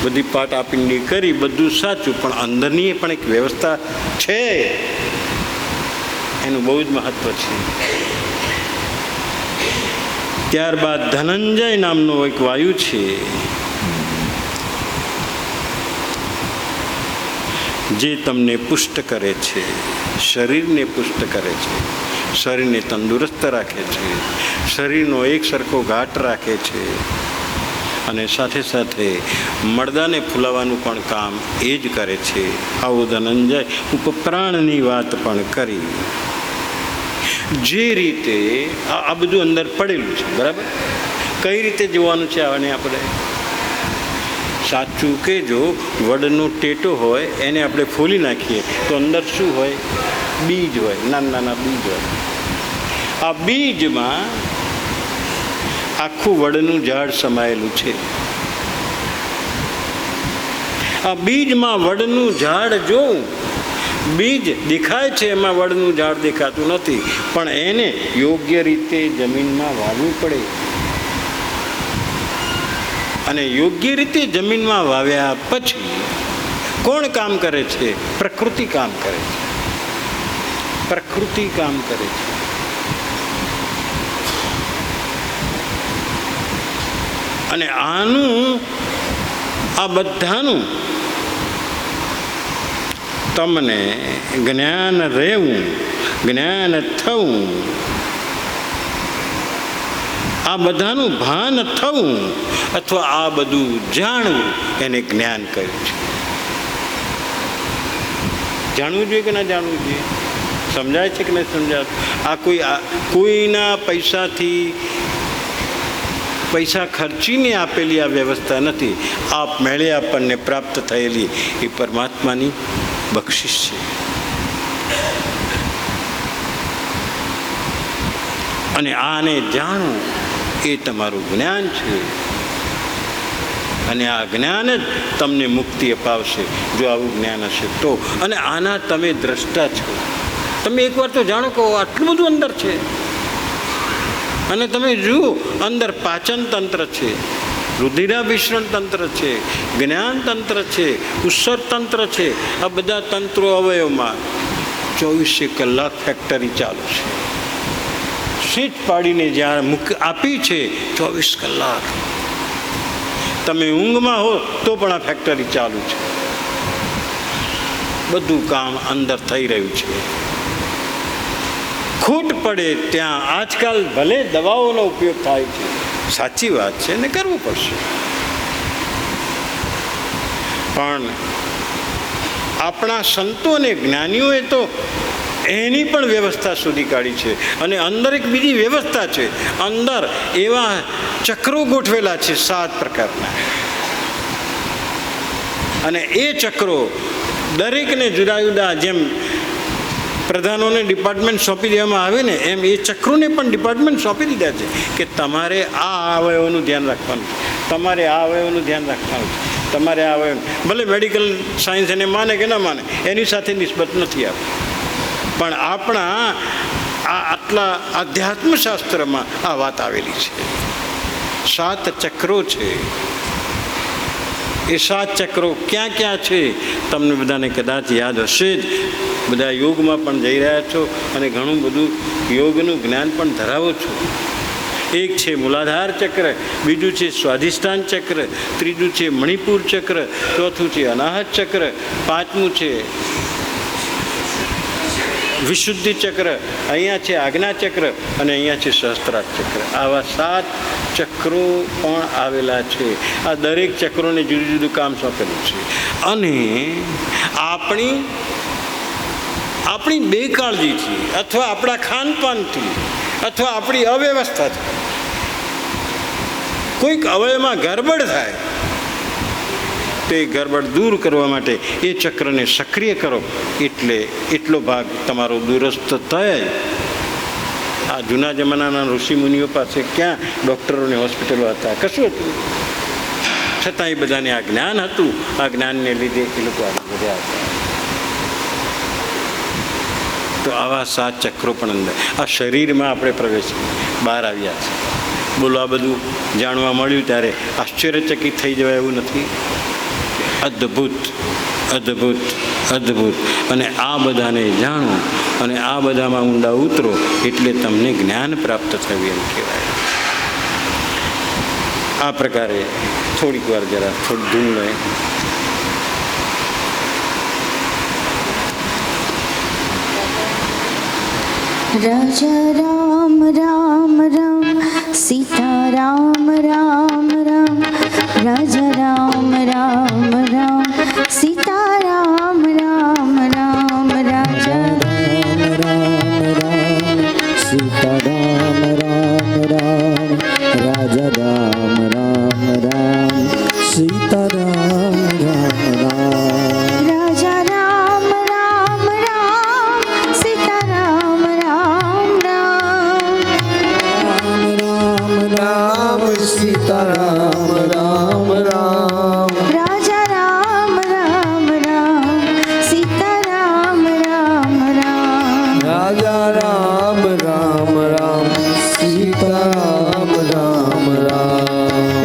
બધી પાટાપિંડી કરી, બધું સાચું, પણ અંદરની પણ એક વ્યવસ્થા છે, એનું બહુ જ મહત્વ છે. ત્યારબાદ ધનંજય નામનો એક વાયુ છે જે તમને પુષ્ટ કરે છે, શરીરને પુષ્ટ કરે છે, શરીરને તંદુરસ્ત રાખે છે, શરીરનો એક સરખો ઘાટ રાખે છે અને સાથે સાથે મળદાને ફૂલાવાનું પણ કામ એ જ કરે છે. આવો ધનંજય ઉપપ્રાણની વાત પણ કરી. જે રીતે આ બધું અંદર પડેલું છે, બરાબર, કઈ રીતે જોવાનું છે આને આપણે? સાચું કે જો વડનો ટેટો હોય એને આપણે ફોલી નાખીએ તો અંદર શું હોય? બીજ હોય, નાના બીજ હોય. આ બીજમાં આખું વડનું ઝાડ સમાયેલું છે. આ બીજમાં વડનું ઝાડ જોઉં, બીજ દેખાય છે, એમાં વડનું ઝાડ દેખાતું નથી, પણ એને યોગ્ય રીતે જમીનમાં વાવવું પડે. અને યોગ્ય રીતે જમીનમાં વાવ્યા પછી કોણ કામ કરે છે? પ્રકૃતિ કામ કરે છે. પ્રકૃતિ કામ કરે છે. અને આ બધાનું તમને જ્ઞાન રહેવું, જ્ઞાન થવું, આ બધાનું ભાન થવું અથવા આ બધું જાણવું, એને જ્ઞાન કહ્યું છે. જાણવું જોઈએ કે ના જાણવું જોઈએ? સમજાય છે કે નહીં સમજાય? આ કોઈના પૈસા ખર્ચીને આપેલી આ વ્યવસ્થા નથી. આપમેળે આપણને પ્રાપ્ત થયેલી એ પરમાત્માની બક્ષિસ છે. અને આને જાણવું એ તમારું જ્ઞાન છે. અને આ જ્ઞાન જ તમને મુક્તિ અપાવશે જો આવું જ્ઞાન હશે તો. અને આના તમે દ્રષ્ટા છો. તમે એકવાર તો જાણો કે આટલું બધું અંદર છે. અને તમે જુઓ, અંદર પાચન તંત્ર છે, રુધિરાભિસરણ તંત્ર છે, જ્ઞાન તંત્ર છે, ઉત્સર્ગ તંત્ર છે. આ બધા તંત્રો અવયવમાં 24 કલાક ફેક્ટરી ચાલુ છે. સ્વિચ પાડીને જ્યાં આપી છે 24 કલાક. તમે ઊંઘમાં હો તો પણ આ ફેક્ટરી ચાલુ છે. બધું કામ અંદર થઈ રહ્યું છે. ખૂટ પડે ત્યાં આજકાલ ભલે દવાઓનો ઉપયોગ થાય છે, સાચી વાત છે, ને કરવું પડશે, પણ આપણા સંતો અને જ્ઞાનીઓએ તો એની પણ વ્યવસ્થા શોધી કાઢી છે. અને અંદર એક બીજી વ્યવસ્થા છે. અંદર એવા ચક્રો ગોઠવેલા છે 7 પ્રકારના. અને એ ચક્રો દરેકને જુદા જુદા, જેમ પ્રધાનોને ડિપાર્ટમેન્ટ સોંપી દેવામાં આવે ને એમ એ ચક્રોને પણ ડિપાર્ટમેન્ટ સોંપી દીધા છે કે તમારે આ અવયવોનું ધ્યાન રાખવાનું છે, તમારે આ અવયવોનું ધ્યાન રાખવાનું છે, તમારે આ અવયવ. ભલે મેડિકલ સાયન્સ એને માને કે ના માને એની સાથે નિસ્બત નથી આપતી, પણ આપણા આટલા અધ્યાત્મશાસ્ત્રમાં આ વાત આવેલી છે. 7 ચક્રો છે. એ 7 ચક્રો ક્યાં ક્યાં છે તમને બધાને કદાચ યાદ હશે જ. બધા યોગમાં પણ જઈ રહ્યા છો અને ઘણું બધું યોગનું જ્ઞાન પણ ધરાવો છો. એક છે મૂલાધાર ચક્ર, બીજું છે સ્વાધિષ્ઠાન ચક્ર, ત્રીજું છે મણિપુર ચક્ર, ચોથું છે અનાહત ચક્ર, પાંચમું છે વિશુદ્ધિ ચક્ર, અહીંયા છે આજ્ઞા ચક્ર અને અહીંયા છે સહસ્ત્રાર ચક્ર. આવા 7 ચક્રો પણ આવેલા છે. આ દરેક ચક્રોને જુદું જુદું કામ સોંપેલું છે. અને આપણી બેકાળજીથી અથવા આપણા ખાનપાનથી અથવા આપણી અવ્યવસ્થાથી કોઈક અવયવમાં ગરબડ થાય તે ગરબડ દૂર કરવા માટે એ ચક્રને સક્રિય કરો એટલે એટલો ભાગ તમારો દુરસ્ત થાય. આ જૂના જમાનાના ઋષિમુનિઓ પાસે ક્યાં ડૉક્ટરોને હોસ્પિટલો હતા? કશું હતું. છતાં એ બધાને આ જ્ઞાન હતું. આ જ્ઞાનને લીધે એ લોકો આગળ વધ્યા હતા. તો આવા 7 ચક્રો પણ અંદર આ શરીરમાં આપણે પ્રવેશ બહાર આવ્યા છે. બોલો, આ બધું જાણવા મળ્યું ત્યારે આશ્ચર્યચકિત થઈ જવાય એવું નથી? અદ્ભુત, અદ્ભુત, અદ્ભુત. અને આ બધાને જાણો અને આ બધામાં ઊંડા ઉતરો એટલે તમને જ્ઞાન પ્રાપ્ત થયું એમ કહેવાય. આ પ્રકારે થોડીક વાર જરા થોડી ધૂન લે. રાજા રામ રામ રામ, સીતા રામ રામ રામ. રાજા રામ રામ રામ, સીતા રામ રામ રામ. રાજા રામ રામ રામ, સીતા રામ રામ રામ. રાજા રામ રામ રામ, સીતા રામ રામ રામ. રાજા રામ રામ રામ, સીતા રામ રામ રામ. રામ રામ સીતા રામ રામ રામ. રાજા રામ રામ રામ, સીતા રામ રામ રામ. રાજા રામ રામ રામ, સીતા રામ રામ રામ.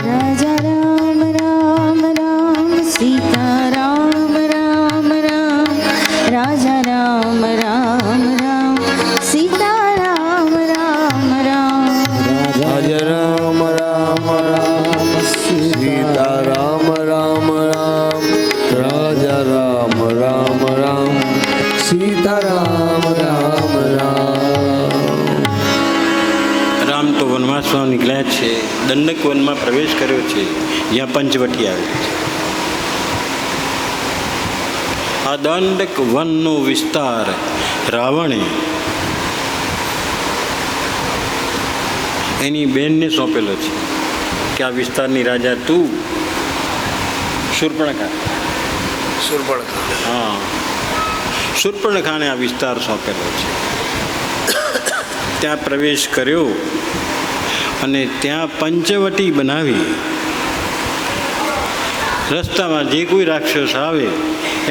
રાજા રામ રામ રામ, સીતા રામ રામ રામ. રાજા રામ રામ રામ, સીતા રામ રામ રામ. રાજા રામ રામ રામ, સીતા રામ રામ રામ. રાજા રામ રામ રામ, સીતા રામ રામ રામ. રામ તો વનવાસમાં નીકળ્યા છે, દંડક વનમાં પ્રવેશ કર્યો છે, જ્યાં પંચવટી આવેલી છે. આ દંડક વનનો વિસ્તાર રાવણે એની બેનને સોંપેલો છે કે આ વિસ્તારની રાજા તું. શૂર્પણખા. હા, શૂર્પણખાને આ વિસ્તાર સોંપેલો છે. ત્યાં પ્રવેશ કર્યો અને ત્યાં પંચવટી બનાવી. રસ્તામાં જે કોઈ રાક્ષસ આવે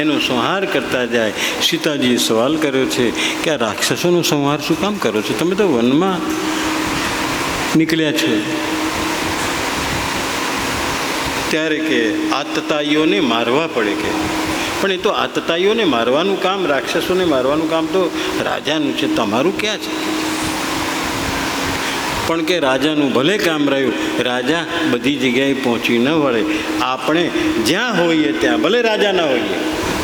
એનો સંહાર કરતા જાય. સીતાજીએ સવાલ કર્યો છે કે આ રાક્ષસોનો સંહાર શું કામ કરો છો? તમે તો વનમાં નીકળ્યા છો. ત્યારે કે આતતાઈઓને મારવા પડે કે, પણ એ તો આતતાઈઓને મારવાનું કામ, રાક્ષસોને મારવાનું કામ તો રાજાનું છે, તમારું ક્યાં છે? પણ કે રાજાનું ભલે કામ રહ્યું, રાજા બધી જગ્યાએ પહોંચી ન વળે. આપણે જ્યાં હોઈએ ત્યાં, ભલે રાજા ન હોઈએ,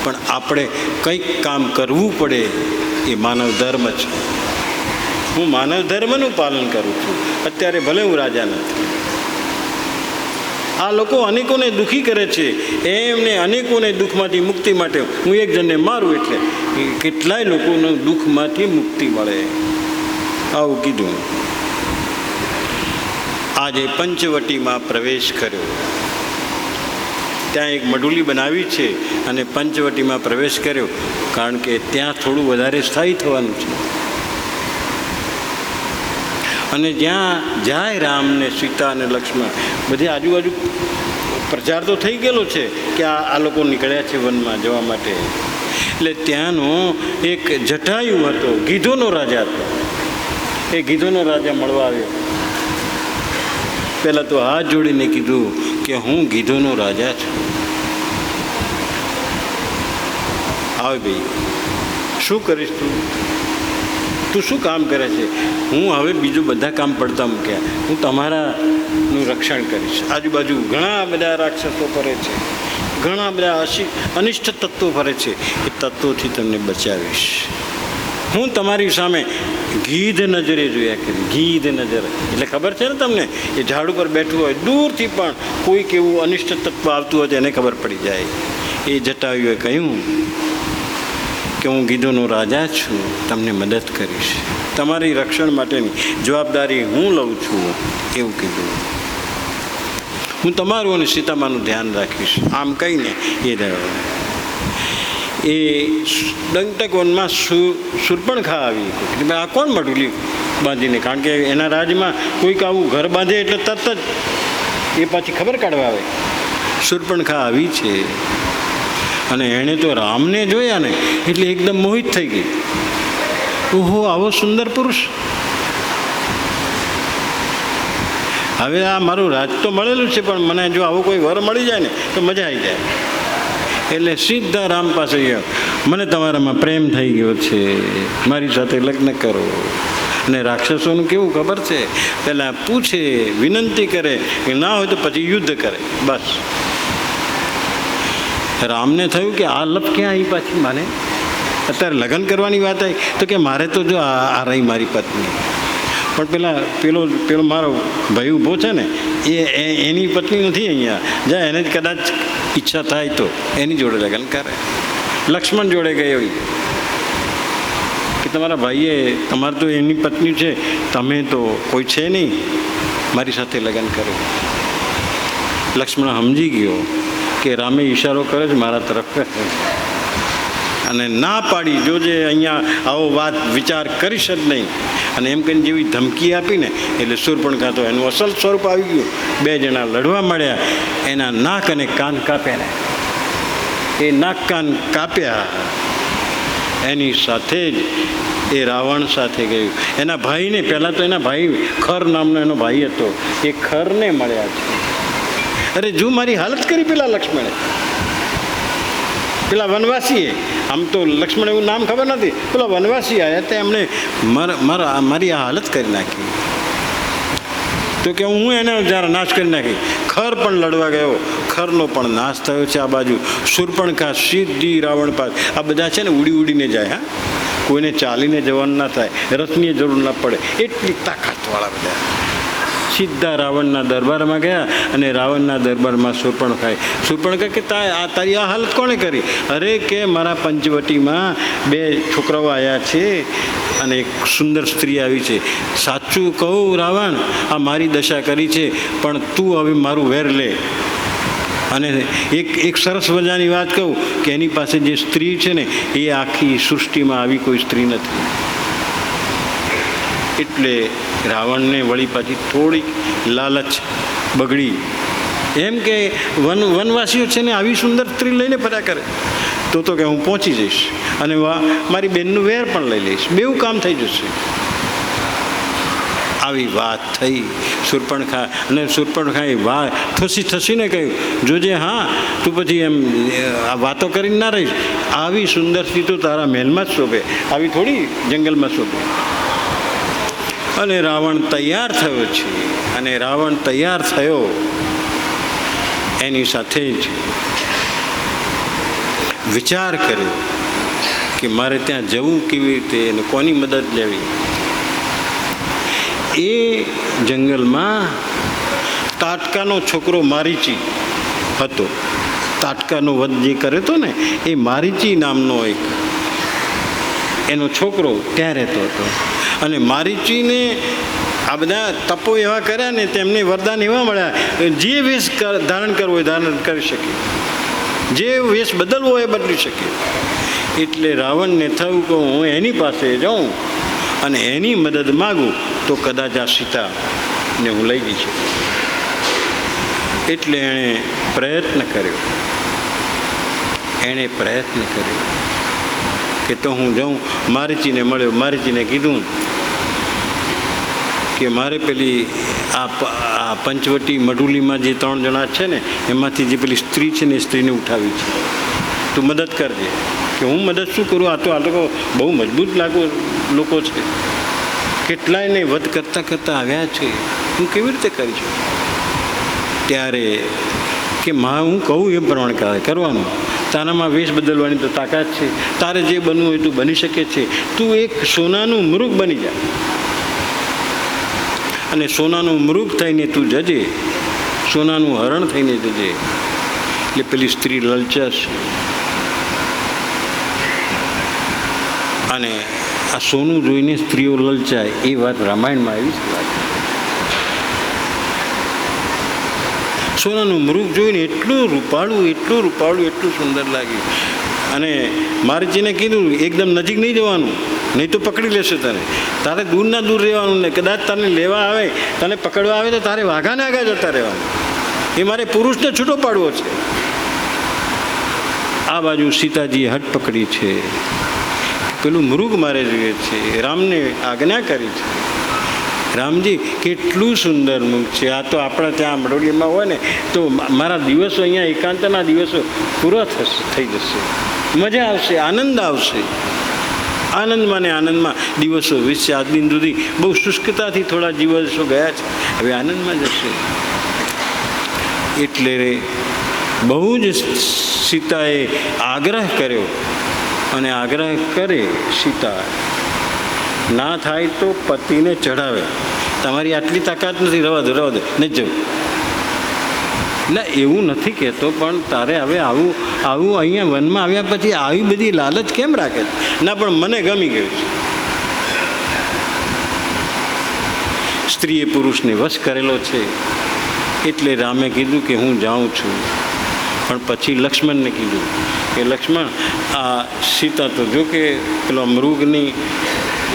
પણ આપણે કંઈક કામ કરવું પડે. એ માનવ ધર્મ છે. હું માનવ ધર્મનું પાલન કરું છું. અત્યારે ભલે હું રાજા નથી. આ લોકો અનેકોને દુઃખી કરે છે, એમને અનેકોને દુઃખમાંથી મુક્તિ માટે હું એક જણને મારું એટલે કેટલાય લોકોને દુઃખમાંથી મુક્તિ મળે. આવું કીધું. આજે પંચવટીમાં પ્રવેશ કર્યો. ત્યાં એક મઢુલી બનાવી છે અને પંચવટીમાં પ્રવેશ કર્યો, કારણ કે ત્યાં થોડું વધારે સ્થાયી થવાનું છે. અને જ્યાં જાય રામ ને સીતા અને લક્ષ્મણ, બધી આજુબાજુ પ્રચાર તો થઈ ગયેલો છે કે આ લોકો નીકળ્યા છે વનમાં જવા માટે. એટલે ત્યાંનો એક જટાયુ હતો, ગીધોનો રાજા હતો. એ ગીધોનો રાજા મળવા આવ્યો. પહેલાં તો હાથ જોડીને કીધું કે હું ગીધોનો રાજા છું. આવે ભાઈ, શું કરીશ તું શું કામ કરે છે? હું હવે બીજું બધા કામ પડતા મૂક્યા, હું તમારાનું રક્ષણ કરીશ. આજુબાજુ ઘણા બધા રાક્ષસો ફરે છે, ઘણા બધા અનિષ્ટ તત્વો ફરે છે, એ તત્વોથી તમને બચાવીશ. હું તમારી સામે ગીધ નજરે જોયા કરી. ગીધ નજર એટલે ખબર છે ને તમને, એ ઝાડ ઉપર બેઠું હોય, દૂરથી પણ કોઈક એવું અનિષ્ટ તત્વ આવતું હોય તો એને ખબર પડી જાય. એ જટાયુએ કહ્યું કે હું ગીધોનો રાજા છું, તમને મદદ કરીશ, તમારી રક્ષણ માટેની જવાબદારી હું લઉં છું, એવું કીધું. હું તમારું અને સીતામાનું ધ્યાન રાખીશ, આમ કહીને એ રહ્યો. એ દંતક વનમાં શૂર્પણખા આવી. આ કોણ મઢુલી બાંધીને? કારણ કે એના રાજમાં કોઈક આવું ઘર બાંધે એટલે તરત જ એ પાછી ખબર કાઢવા આવે. શૂર્પણખા આવી છે અને એણે તો રામને જોયા ને એટલે એકદમ મોહિત થઈ ગઈ. ઓહો, આવો સુંદર પુરુષ! હવે આ મારું રાજ તો મળેલું છે, પણ મને જો આવો કોઈ વર મળી જાય ને તો મજા આવી જાય. એટલે સીધા રામ પાસે ગયો, મને તમારામાં પ્રેમ થઈ ગયો છે, મારી સાથે લગ્ન કરો. અને રાક્ષસોનું કેવું ખબર છે, પહેલાં પૂછે, વિનંતી કરે, કે ના હોય તો પછી યુદ્ધ કરે, બસ. રામને થયું કે આ લપ ક્યાં આવી પાછી માને? અત્યારે લગ્ન કરવાની વાત આવી તો કે મારે તો જો આ રહી મારી પત્ની. પણ પેલો મારો ભાઈ ઊભો છે ને, એની પત્ની નથી અહીંયા, જા એને જ કદાચ ઈચ્છા થાય તો એની જોડે લગ્ન કરે. લક્ષ્મણ જોડે ગયો કે તમારા ભાઈએ, તમારે તો એની પત્ની છે, તમે તો કોઈ છે નહીં, મારી સાથે લગ્ન કરો. લક્ષ્મણ સમજી ગયો કે રામે ઈશારો કરે છે મારા તરફ, અને ના પાડી, જોજે અહીંયા આવો વાત વિચાર કરીશ જ નહીં. અને એમ કહીને જેવી ધમકી આપીને એટલે શૂર્પણખા તો એનું અસલ સ્વરૂપ આવી ગયું. બે જણા લડવા મળ્યા, એના નાક અને કાન કાપ્યા. એ નાક કાન કાપ્યા એની સાથે જ એ રાવણ સાથે ગયું. એના ભાઈને, પહેલાં તો એના ભાઈ ખર નામનો એનો ભાઈ હતો, એ ખરને મળ્યા છે. અરે જો મારી હાલત કરી પેલા લક્ષ્મણે, પેલા વનવાસીએ. આમ તો લક્ષ્મણ એવું નામ ખબર નથી, પેલા વનવાસી આવ્યા તે એમણે મારી આ હાલત કરી નાખી. તો કે હું એને જરા નાશ કરી નાખી. ખર પણ લડવા ગયો, ખરનો પણ નાશ થયો છે. આ બાજુ શૂર્પણખા સીધી રાવણ પાસે. આ બધા છે ને ઉડીને જાય, હા, કોઈને ચાલીને જવાનું ના થાય, રથની જરૂર ના પડે, એટલી તાકાતવાળા બધા. સીધા રાવણના દરબારમાં ગયા અને રાવણના દરબારમાં શૂર્પણખા કે તારી આ હાલત કોણે કરી? અરે કે મારા પંચવટીમાં બે છોકરાઓ આવ્યા છે અને એક સુંદર સ્ત્રી આવી છે. સાચું કહું રાવણ, આ મારી દશા કરી છે, પણ તું હવે મારું વેર લે. અને એક સરસ મજાની વાત કહું કે એની પાસે જે સ્ત્રી છે ને, એ આખી સૃષ્ટિમાં આવી કોઈ સ્ત્રી નથી. એટલે રાવણને વળી પાછી થોડીક લાલચ બગડી. એમ કે વનવાસીઓ છે ને આવી સુંદર સ્ત્રી લઈને ફર્યા કરે, તો કે હું પહોંચી જઈશ અને મારી બેનનું વેર પણ લઈ લઈશ, બેવું કામ થઈ જશે. આવી વાત થઈ શૂર્પણખા. અને શૂર્પણખાએ થસીને કહ્યું, જોજે હા, તું પછી એમ આ વાતો કરીને ના રહીશ, આવી સુંદર સ્ત્રી તો તારા મહેલમાં જ શોભે, આવી થોડી જંગલમાં શોભે. અને રાવણ તૈયાર થયો છે. અને રાવણ તૈયાર થયો એની સાથે જ વિચાર કર્યો કે મારે ત્યાં જવું કેવી રીતે અને કોની મદદ લેવી. એ જંગલમાં તાટકાનો છોકરો મારીચી હતો. તાટકાનો વધ જે કર્યો હતો ને, એ મારીચી નામનો એક એનો છોકરો ત્યાં રહેતો હતો. અને મારીચીને આ બધા તપો એવા કર્યા ને તેમને વરદાન એવા મળ્યા, જે વેશ ધારણ કરવો હોય ધારણ કરી શકે, જે વેશ બદલવો હોય એ બદલી શકે. એટલે રાવણને થયું કે હું એની પાસે જાઉં અને એની મદદ માગું તો કદાચ આ સીતાને હું લઈ જઈ શકું. એટલે એણે પ્રયત્ન કર્યો કે તો હું જાઉં. મારીચીને મળ્યો, મારીચીને કીધું કે મારે પેલી આ પંચવટી મઢુલીમાં જે 3 જણા છે ને એમાંથી જે પેલી સ્ત્રી છે ને એ સ્ત્રીને ઉઠાવી છે, તું મદદ કરજે. કે હું મદદ શું કરું, આ તો બહુ મજબૂત લોકો છે, કેટલાયને વધ કરતાં આવ્યા છે, હું કેવી રીતે કરી શકું. ત્યારે કે હું કહું એ પ્રમાણે કરવાનું, તારામાં વેશ બદલવાની તો તાકાત છે, તારે જે બનવું હોય તું બની શકે છે, તું એક સોનાનું મૃગ બની જા અને સોનાનું મૃગ થઈને તું જજે, સોનાનું હરણ થઈને જજે. એટલે પેલી સ્ત્રી લલચાશે અને આ સોનું જોઈને સ્ત્રીઓ લલચાય એ વાત રામાયણમાં આવી છે. સોનાનું મૃગ જોઈને એટલું રૂપાળું એટલું સુંદર લાગ્યું. અને મારીજીને કીધું એકદમ નજીક નહીં જવાનું, નહીં તો પકડી લેશે તને, તારે દૂર રહેવાનું ને કદાચ તને લેવા આવે, તને પકડવા આવે તો તારે વાઘાને આગળ જતા રહેવાનું. એ મારે પુરુષને છૂટો પાડવો છે. આ બાજુ સીતાજીએ હટ પકડી છે, પેલું મૃગ મારે જોઈએ છે, રામને આજ્ઞા કરી છે. રામજી કેટલું સુંદર મૃગ છે, આ તો આપણા ત્યાં મઢોલીમાં હોય ને તો મારા દિવસો અહીંયા એકાંતના દિવસો પૂરા થઈ જશે, મજા આવશે, આનંદ આવશે. આનંદમાં ને આનંદમાં દિવસો વીતશે. આજ દિન સુધી બહુ શુષ્કતાથી થોડા દિવસો ગયા છે, હવે આનંદમાં જશે. એટલે બહુ જ સીતાએ આગ્રહ કર્યો અને આગ્રહ કરે સીતા, ના થાય તો પતિને ચઢાવે, તમારી આટલી તાકાત નથી, રવા દો નહીં જવું. એટલે એવું નથી કહેતો, પણ તારે હવે આવું અહીંયા વનમાં આવ્યા પછી આવી બધી લાલચ કેમ રાખે છે? ના, પણ મને ગમી ગયું છે. સ્ત્રીએ પુરુષને વશ કરેલો છે. એટલે રામે કીધું કે હું જાઉં છું, પણ પછી લક્ષ્મણને કીધું કે લક્ષ્મણ, આ સીતા તો જો કે પેલો મૃગની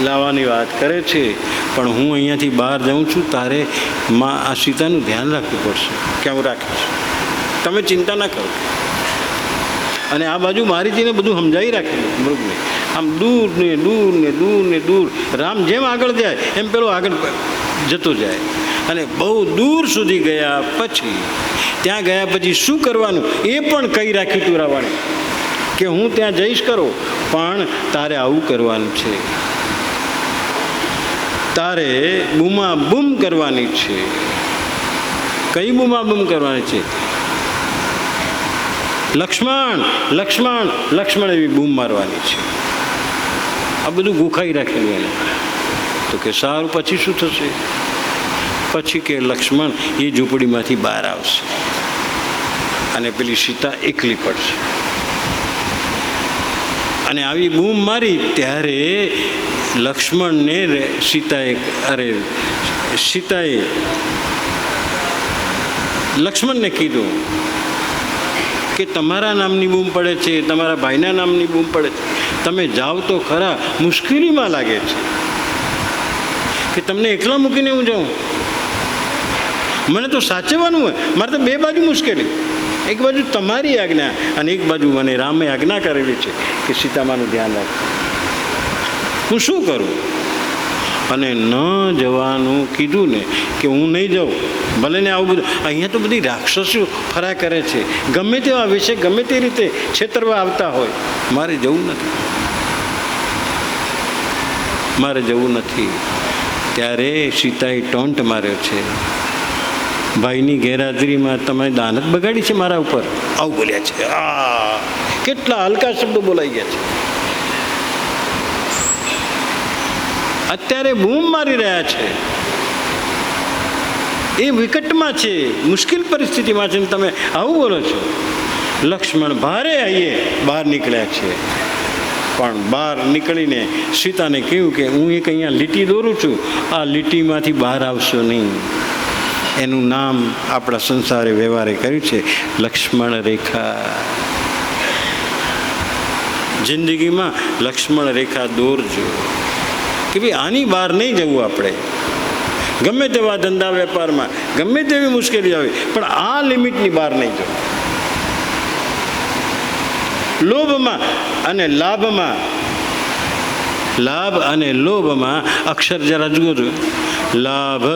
લાવવાની વાત કરે છે, પણ હું અહીંયાથી બહાર જાઉં છું, તારે આ સીતાનું ધ્યાન રાખવું પડશે. કે હું રાખીશ, તમે ચિંતા ના કરો. અને આ બાજુ મારીજીને બધું સમજાવી રાખેલું મૃગને, આમ દૂર. રામ જેમ આગળ જાય એમ પેલો આગળ જતો જાય. અને બહુ દૂર સુધી ગયા પછી શું કરવાનું એ પણ કહી રાખ્યું તું રાવણે કે હું ત્યાં જઈશ કરો, પણ તારે આવું કરવાનું છે, તારે બૂમાબૂમ કરવાની છે. કઈ બૂમાબૂમ કરવાની છે? લક્ષ્મણ એવી બૂમ મારવાની છે. આ બધું ગુખાઈ રાખેલું એને. તો કે સારું, પછી શું થશે? પછી કે લક્ષ્મણ એ ઝૂંપડીમાંથી બહાર આવશે અને પેલી સીતા એકલી પડશે. અને આવી બૂમ મારી ત્યારે લક્ષ્મણને સીતાએ લક્ષ્મણને કીધું કે તમારા નામની બૂમ પડે છે, તમારા ભાઈના નામની બૂમ પડે છે, તમે જાઓ તો ખરા, મુશ્કેલીમાં લાગે છે કે તમને એકલા મૂકીને હું જાઉં. મને તો સાચવવાનું હોય, મારે તો બે બાજુ મુશ્કેલી, એક બાજુ તમારી આજ્ઞા અને એક બાજુ મને રામે આજ્ઞા કરેલી છે કે સીતામાનું ધ્યાન રાખો. હું શું કરું? અને ન જવાનું કીધું ને કે હું નહીં જાઉં, ભલે ને આવું બધું. અહીંયા તો બધી રાક્ષસો ફરા કરે છે, ગમે તેવા વિશે ગમે તે રીતે છેતરવા આવતા હોય. મારે જવું નથી. ત્યારે સીતાએ ટોન્ટ માર્યો છે, ભાઈની ગેરહાજરીમાં તમે દાનત બગાડી છે મારા ઉપર, આવું બોલ્યા છે. કેટલા હલકા શબ્દો બોલાઈ ગયા છે. અત્યારે બૂમ મારી રહ્યા છે, એ વિકટમાં છે, મુશ્કેલ પરિસ્થિતિમાં છે, તમે આવું બોલો છો. લક્ષ્મણ ભારે બહાર નીકળ્યા છે. પણ બહાર નીકળીને સીતાને કહ્યું કે હું એક અહીંયા લીટી દોરું છું, આ લીટીમાંથી બહાર આવશો નહીં. એનું નામ આપણા સંસારે વ્યવહારે કર્યું છે લક્ષ્મણ રેખા. જિંદગીમાં લક્ષ્મણ રેખા દોરજો કે ભાઈ આની બહાર નહીં જવું આપણે. ગમે તેવા ધંધા વેપારમાં ગમે તેવી મુશ્કેલી આવે પણ આ લિમિટની બહાર નહીં જવું. લોભમાં અને લાભમાં, લાભ અને લોભમાં અક્ષર જરા જુઓ છો. લાભ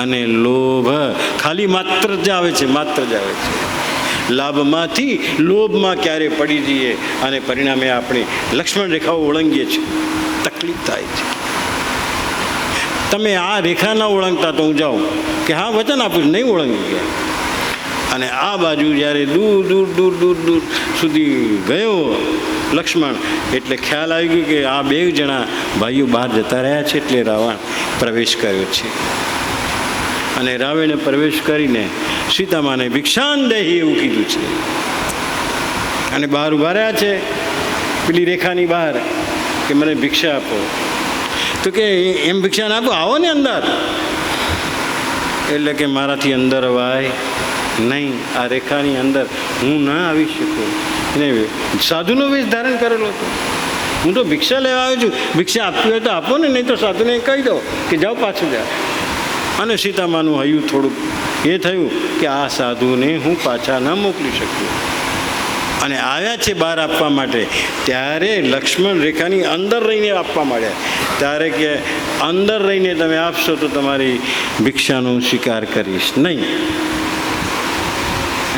અને લોભ ખાલી માત્ર જ આવે છે, માત્ર જ આવે છે. લાભમાંથી લોભમાં ક્યારે પડી જઈએ અને પરિણામે આપણે લક્ષ્મણ રેખાઓ ઓળંગીએ છીએ, તકલીફ થાય છે. તમે આ રેખા ના ઓળંગતા તો હું જાઉં કે હા વચન આપું નહીં ઓળંગી ગયા. અને આ બાજુ જ્યારે દૂર દૂર દૂર દૂર દૂર સુધી ગયો લક્ષ્મણ, એટલે ખ્યાલ આવી ગયો કે આ બે જણા ભાઈઓ બહાર જતા રહ્યા છે, એટલે રાવણ પ્રવેશ કર્યો છે. અને રાવણે પ્રવેશ કરીને સીતામાને ભિક્ષાન દેહી એવું કીધું છે. અને બહાર ઊભા રહ્યા છે પેલી રેખાની બહાર કે મને ભિક્ષા આપો. તો કે એમ ભિક્ષા ના આપો, આવો ને અંદર. એટલે કે મારાથી અંદર અવાય નહીં, આ રેખાની અંદર હું ના આવી શકું. એને સાધુનો વેશ ધારણ કરેલો હતો. હું તો ભિક્ષા લેવા આવ્યો છું, ભિક્ષા આપવી હોય તો આપો ને, નહીં તો સાધુને કહી દો કે જાઓ પાછું જાઓ. અને સીતામાનું હૈયું થોડુંક એ થયું કે આ સાધુને હું પાછા ન મોકલી શકું. અને આવ્યા છે બહાર આપવા માટે, ત્યારે લક્ષ્મણ રેખાની અંદર રહીને આપવા માંડ્યા. ત્યારે કે અંદર રહીને તમે આપશો તો તમારી ભિક્ષાનો સ્વીકાર કરીશ નહીં.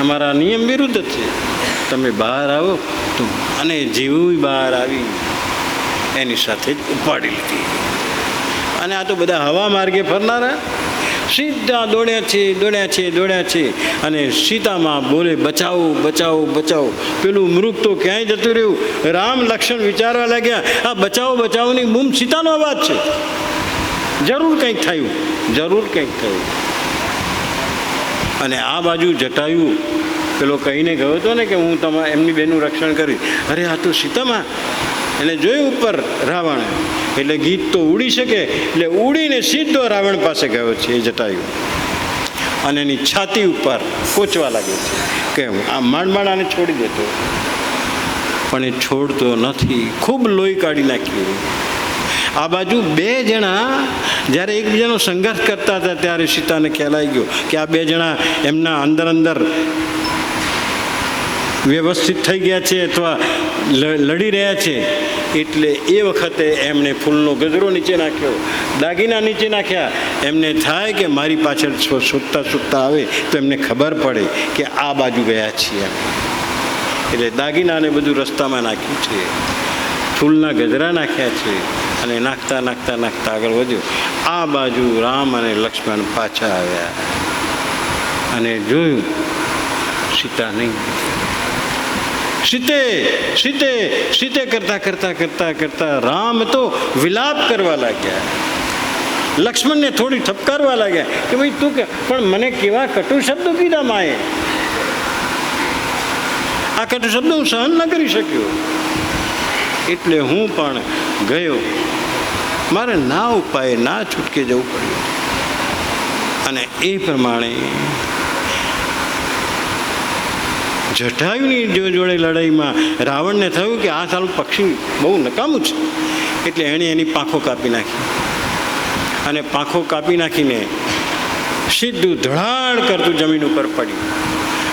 અમારા નિયમ વિરુદ્ધ જ છે. તમે બહાર આવો તો. અને જેવું બહાર આવી એની સાથે જ ઉપાડી લીધી. અને આ તો બધા હવા માર્ગે ફરનારા સીધા દોડ્યા છે, દોડ્યા છે, દોડ્યા છે. અને સીતામાં બોલે બચાવો બચાવો બચાવો. પેલું મૃગ તો ક્યાંય જતું રહ્યું. રામ લક્ષ્મણ વિચારવા લાગ્યા આ બચાવો બચાવોની બૂમ સીતાનો અવાજ છે. જરૂર કંઈક થયું, જરૂર કંઈક થયું. અને આ બાજુ જટાયુ પેલો કહીને ગયો હતો ને કે હું તમારા એમની બેનું રક્ષણ કરીશ. અરે આ તો સીતામાં. એને જોયું ઉપર રાવણ, એટલે ગીત તો ઉડી શકે, એટલે ઉડીને સીધો રાવણ પાસે ગયો છે એ જટાયુ. અને એની છાતી ઉપર કોચવા લાગ્યો છે કે આ માંડ આને છોડી દેતો, પણ એ છોડતો નથી. ખૂબ લોહી કાઢી નાખ્યું. આ બાજુ બે જણા જ્યારે એકબીજાનો સંઘર્ષ કરતા હતા ત્યારે સીતાને ખ્યાલ આવી ગયો કે આ બે જણા એમના અંદર અંદર વ્યવસ્થિત થઈ ગયા છે અથવા લડી રહ્યા છે. એટલે એ વખતે એમણે ફૂલનો ગજરો નીચે નાખ્યો, દાગીના નીચે નાખ્યા. એમને થાય કે મારી પાછળ શોધતા શોધતા આવે તો એમને ખબર પડે કે આ બાજુ ગયા છીએ. એટલે દાગીનાને બધું રસ્તામાં નાખ્યું છે, ફૂલના ગજરા નાખ્યા છે. અને નાખતા નાખતા નાખતા આગળ વધ્યો. આ બાજુ રામ અને લક્ષ્મણ પાછા આવ્યા અને જોયું સીતા નહીં. સીતે સીતે સીતે કરતા કરતા કરતા કરતા રામ તો વિલાપ કરવા લાગ્યા. લક્ષ્મણને થોડી ઠપકારવા લાગ્યા કે ભાઈ તું કે પણ મને કેવા કટુ શબ્દો કીધા માએ. આ કટુ શબ્દો હું સહન ન કરી શક્યો, એટલે હું પણ ગયો. મારે ના ઉપાય ના છૂટકે જવું પડ્યું. અને એ પ્રમાણે જટાયુની જોડે લડાઈમાં રાવણને થયું કે આ સારું પક્ષી બહુ નકામું છે. એટલે એણે એની પાંખો કાપી નાખી. અને પાંખો કાપી નાખીને સીધું ધડાડ કરતું જમીન ઉપર પડ્યું.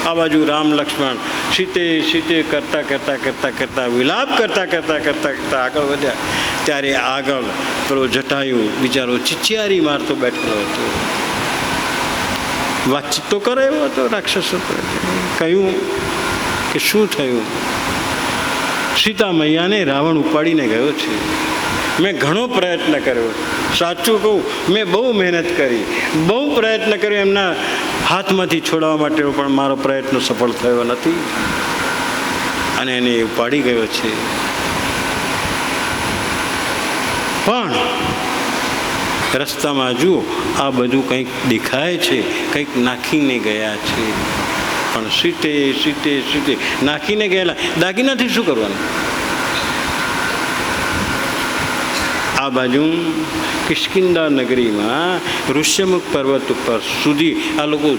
આ બાજુ રામ લક્ષ્મણ સીતે સીતે કરતાં કરતાં કરતાં કરતાં વિલાપ કરતાં કરતાં કરતાં કરતાં આગળ વધ્યા. ત્યારે આગળ પેલો જટાયુ બિચારો ચિચિયારી મારતો બેઠેલો હતો. વાતચીત તો કરે એવો હતો રાક્ષસો. કહ્યું કે શું થયું? સીતા મૈયાને રાવણ ઉપાડીને ગયો છે. મેં ઘણો પ્રયત્ન કર્યો, સાચું કહું મેં બહુ મહેનત કરી, બહુ પ્રયત્ન કર્યો એમના હાથમાંથી છોડાવવા માટેનો, પણ મારો પ્રયત્ન સફળ થયો નથી અને એને ઉપાડી ગયો છે. પણ રસ્તામાં જુઓ આ બધું કંઈક દેખાય છે, કંઈક નાખીને ગયા છે. પણ સીતે સીતે સીતે નાખીને ગયેલા દાગીનાથી શું કરવાનું? આ બાજુ કિષ્કિંધા નગરીમાં ઋષ્યમુખ પર્વત ઉપર સુધી આ લોકો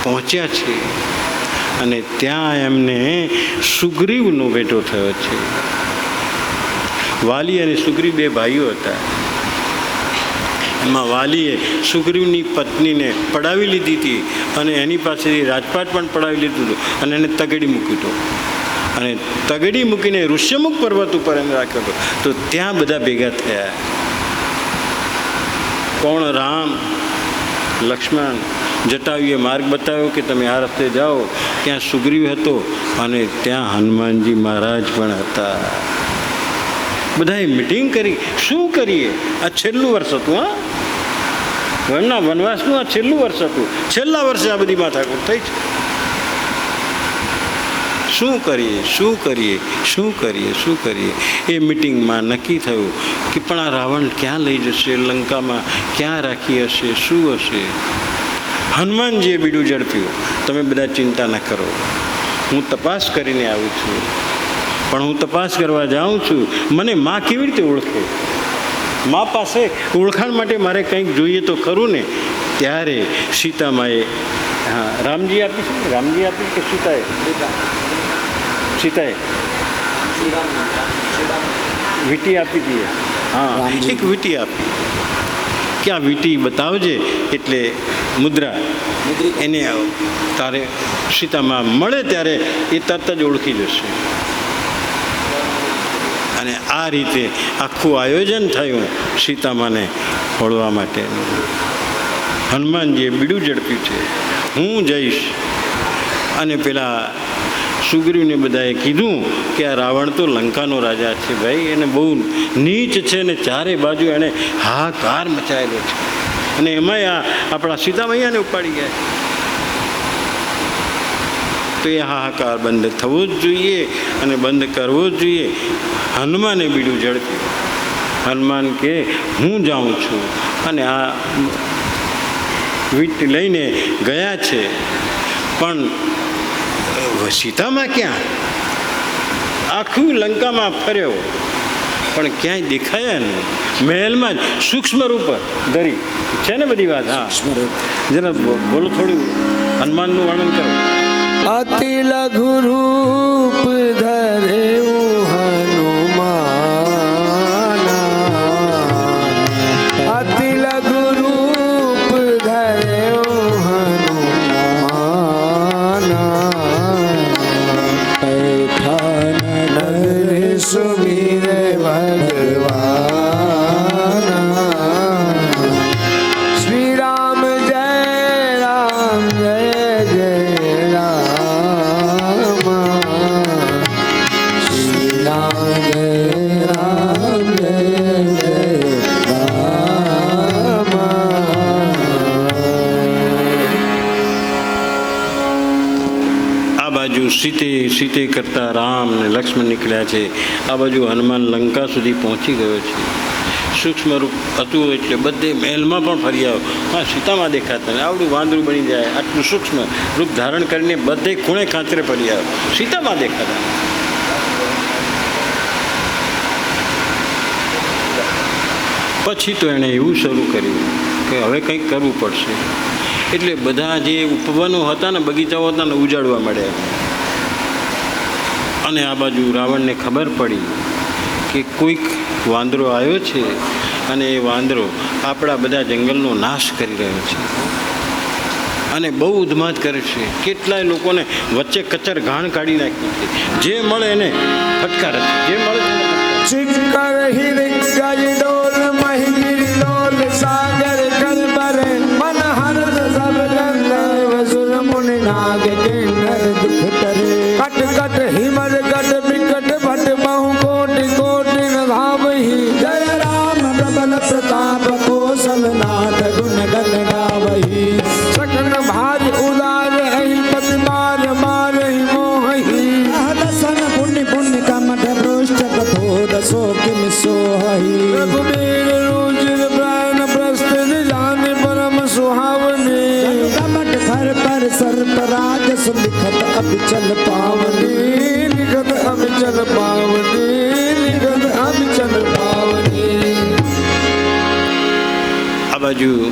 પહોંચ્યા છે અને ત્યાં એમને સુગ્રીવનો ભેટો થયો છે. વાલી અને સુગ્રીવ બે ભાઈઓ હતા. એમાં વાલીએ સુગ્રીવની પત્નીને પડાવી લીધી હતી અને એની પાસેથી રાજપાટ પણ પડાવી લીધું હતું અને એને તગડી મૂક્યું હતું. અને તગડી મૂકીને ઋષ્યમુખ પર્વત ઉપર એને રાખ્યો હતો. તો ત્યાં બધા ભેગા થયા. કોણ? રામ, લક્ષ્મણ. જટાયુએ માર્ગ બતાવ્યો કે તમે આ રસ્તે જાઓ. ત્યાં સુગ્રીવ હતો અને ત્યાં હનુમાનજી મહારાજ પણ હતા. બધાએ મિટિંગ કરી. શું કરીએ? આ છેલ્લું વર્ષ હતું. એમના વનવાસનું આ છેલ્લું વર્ષ હતું. છેલ્લા વર્ષે આ બધી માથાકૂટ થઈ છે. શું કરીએ, શું કરીએ, શું કરીએ, શું કરીએ? એ મિટિંગમાં નક્કી થયું કે પણ આ રાવણ ક્યાં લઈ જશે? લંકામાં ક્યાં રાખી હશે? શું હશે? હનુમાનજીએ બીડું ઝડપ્યું. તમે બધા ચિંતા ન કરો, હું તપાસ કરીને આવું છું. પણ હું તપાસ કરવા જાઉં છું, મને માં કેવી રીતે ઓળખે? માં પાસે ઓળખાણ માટે મારે કંઈક જોઈએ તો ખરું ને. ત્યારે સીતામાએ, હા, રામજી આપી છે. રામજી આપી કે સીતાએ? સીતાએ વીંટી આપી હતી. હા, એક વીંટી આપી કે આ વીંટી બતાવજે. એટલે મુદ્રા એને તારે સીતામાં મળે ત્યારે એ તરત જ ઓળખી જશે. અને આ રીતે આખું આયોજન થયું સીતામાને ખોળવા માટેનું. હનુમાનજીએ બીડું ઝડપ્યું છે, હું જઈશ. અને પેલા સુગ્રીવને બધાએ કીધું કે આ રાવણ તો લંકાનો રાજા છે ભાઈ, એને બહુ નીચ છે ને ચારે બાજુ એણે હાહાકાર મચાયેલો છે. અને એમાંય આપણા સીતામૈયાને ઉપાડી ગયા. તો એ હાહાકાર બંધ થવો જ જોઈએ અને બંધ કરવો જ જોઈએ. હનુમાને બીડું ઝડપ્યું. હનુમાન કે હું જાઉં છું. અને આ વીંટ લઈને ગયા છે. પણ સીતામાં ક્યાં? આખું લંકામાં ફર્યો પણ ક્યાંય દેખાયા નહીં. મહેલમાં જ સૂક્ષ્મ રૂપ ધરી છે ને બધી વાત. હા, જરા બોલો, થોડું હનુમાનનું વર્ણન કરો. અતિ લઘુ રૂપ ધર્યું હનુમાન, અતિ લઘુ રૂપ ધર્યું હનુમાન, પૈઠાન નગરી સુમિરે ભગવાન. શ્રી રામ જય રામ જય જય રામ, શ્રી રામ જય રામ જય જય રામ. આ બાજુ સીતે કરતા રામ ને લક્ષ્મણ નીકળ્યા છે. આ બાજુ હનુમાન લંકા સુધી પહોંચી ગયો છે. સૂક્ષ્મ રૂપ હતું એટલે બધે મહેલમાં પણ ફરી આવ્યો. હા, સીતામાં દેખાતા ને આવડું વાંદરું બની જાય, આટલું સૂક્ષ્મ રૂપ ધારણ કરીને બધે ખૂણે ખાંચરે ફરી આવ્યો. સીતામાં દેખાતા. પછી તો એણે એવું શરૂ કર્યું કે હવે કંઈક કરવું પડશે. એટલે બધા જે ઉપવનો હતા ને, બગીચાઓ હતા ને, ઉજાડવા માંડ્યા. અને આ બાજુ રાવણને ખબર પડી કે કોઈક વાંદરો આવ્યો છે અને એ વાંદરો આપણા બધા જંગલનો નાશ કરી રહ્યો છે અને બહુ ઉધમાત કરે છે. કેટલાય લોકોને વચ્ચે કચર ઘાણ કાઢી નાખી છે. જે મળે એને ફટકાર છે, જે મળે એને ફટકાર. चिक्कर हिर गज डोल महिगिर लोल सागर कर बर मन हरद सब गंधर्व सुर मुनि नाग किन्नर दुख तरे कट कट हिमर कट विकट भट बहु कोटि कोटि न धावहि जय राम प्रबल प्रताप कौशल नाथ गुण गण गावहि सकल भाज उदार अहि पति मार मारहि मोहि दसन पुण्य पुण्य कमठ पृष्ठ कठोर सो किम सोहि रघुबीर रुचिर प्राण प्रस्थित जाने परम सुहावने कमठ घर पर सर्प राजस लिखत अभिचल पावनी लिखत अभिचल पावनी लिखत अभिचल पावनी બાજુ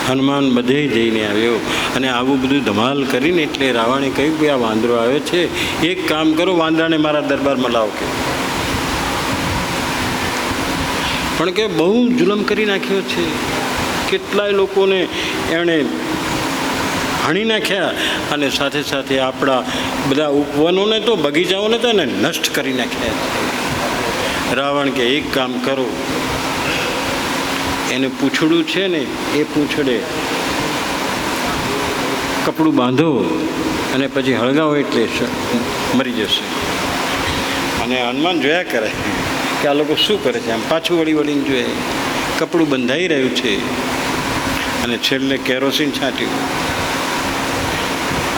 હનુમાન બધે જઈને આવ્યો અને આવું બધું ધમાલ કરીને એટલે રાવણે કહ્યું કે આ વાંદરો આવે છે, એક કામ કરો, વાંદરાને મારા દરબારમાં લાવો કે. પણ કે બહુ જુલમ કરી નાખ્યો છે, કેટલાય લોકોને એણે હાણી નાખ્યા અને સાથે સાથે આપણા બધા ઉપવનોને તો બગીચાઓને તો એને નષ્ટ કરી નાખ્યા છે. રાવણ કે એક કામ કરો, એને પૂંછડું છે ને એ પૂંછડે કપડું બાંધો અને પછી હળગાવો એટલે મરી જશે. અને હનુમાન જોયા કરે કે આ લોકો શું કરે છે, આમ પાછું વળીને જોઈએ, કપડું બંધાઈ રહ્યું છે અને છેલ્લે કેરોસીન છાંટ્યું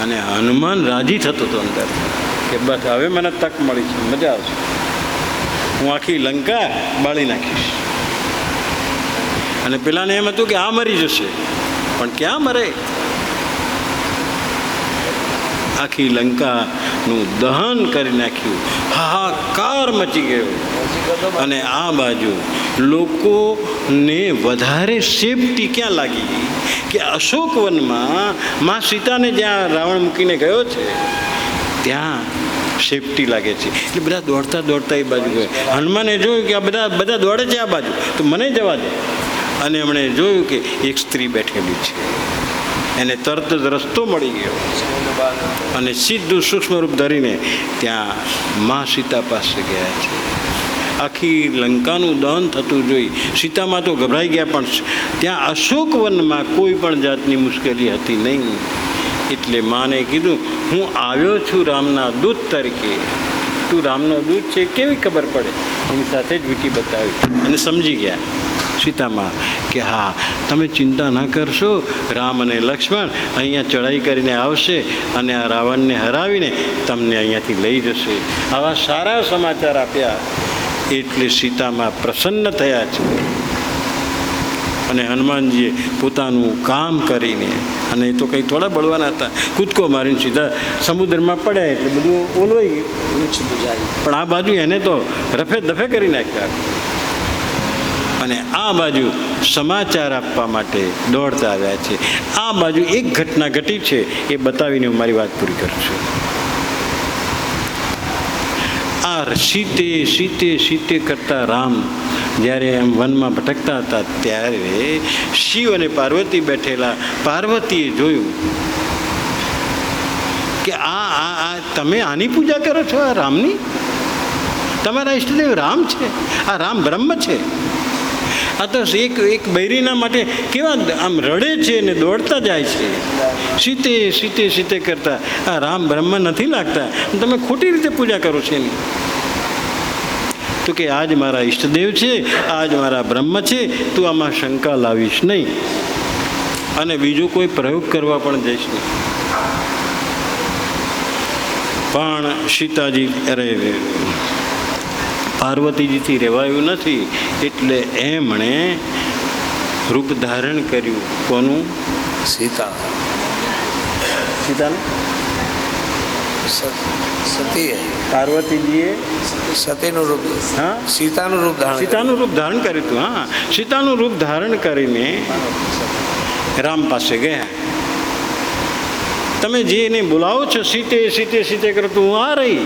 અને હનુમાન રાજી થતો હતો અંદર કે બસ હવે મને તક મળી છે, મજા આવશે, હું આખી લંકા બાળી નાખીશ. અને પેલાને એમ હતું કે આ મરી જશે, પણ ક્યાં મરે, આખી લંકાનું દહન કરી નાખ્યું, હાહાકાર મચી ગયો. અને આ બાજુ લોકોને વધારે સેફટી ક્યાં લાગી કે અશોકવનમાં માં સીતાને જ્યાં રાવણ મૂકીને ગયો છે ત્યાં સેફટી લાગે છે. એટલે બધા દોડતા દોડતા એ બાજુ ગયો. હનુમાને જોયું કે આ બધા દોડે છે આ બાજુ, તો મને જવા દે. અને એમણે જોયું કે એક સ્ત્રી બેઠેલી છે, એને તરત જ રસ્તો મળી ગયો અને સીધું સૂક્ષ્મ રૂપ ધરીને ત્યાં મા સીતા પાસે ગયા છે. આખી લંકાનું દહન થતું જોઈ સીતામાં તો ગભરાઈ ગયા, પણ ત્યાં અશોકવનમાં કોઈ પણ જાતની મુશ્કેલી હતી નહીં. એટલે માને કીધું, હું આવ્યો છું રામના દૂત તરીકે, તું રામનો દૂત છે કેવી ખબર પડે? એની સાથે જ વીંટી બતાવી અને સમજી ગયા સીતામાં કે હા, તમે ચિંતા ન કરશો, રામ અને લક્ષ્મણ અહીંયા ચડાઈ કરીને આવશે અને આ રાવણને હરાવીને તમને અહીંયાથી લઈ જશે. આવા સારા સમાચાર આપ્યા એટલે સીતામાં પ્રસન્ન થયા છે. અને હનુમાનજીએ પોતાનું કામ કરીને, અને એ તો કંઈ થોડા બળવાના હતા, કૂદકો મારીને સીધા સમુદ્રમાં પડ્યા એટલે બધું ઓલવાઈ ગયું. પણ આ બાજુ એને તો રફે દફે કરી નાખ્યા. અને આ બાજુ સમાચાર આપવા માટે દોડતા આવ્યા છે. આ બાજુ એક ઘટના ઘટી છે, એ બતાવીને હું મારી વાત પૂરી કરું છું. આ સીતે કરતા રામ જ્યારે એમ વનમાં ભટકતા હતા ત્યારે શિવ અને પાર્વતી બેઠેલા. પાર્વતીએ જોયું કે આ તમે આની પૂજા કરો છો, આ રામની? તમારા ઈષ્ટદેવ રામ છે, આ રામ બ્રહ્મ છે. આ તો એક બૈરીના માટે કેવા આમ રડે છે ને દોડતા જાય છે. સીતે કરતા આ રામ બ્રહ્મ નથી લાગતા, તમે ખોટી રીતે પૂજા કરો છો એની. તો કે આજ મારા ઈષ્ટદેવ છે, આજ મારા બ્રહ્મ છે, તું આમાં શંકા લાવીશ નહીં અને બીજો કોઈ પ્રયોગ કરવા પણ જઈશ નહીં. પણ સીતાજી પાર્વતીજીથી રહેવાયું નથી એટલે એમણે રૂપ ધારણ કર્યું. કોનું? સીતાનું. પાર્વતીજીએ સતીનું રૂપ, હા, સીતાનું રૂપ ધારણ કર્યું હતું. હા, સીતાનું રૂપ ધારણ કરીને રામ પાસે ગયા. તમે જે એને બોલાવો છો સીતે કરો, તું આ રહી.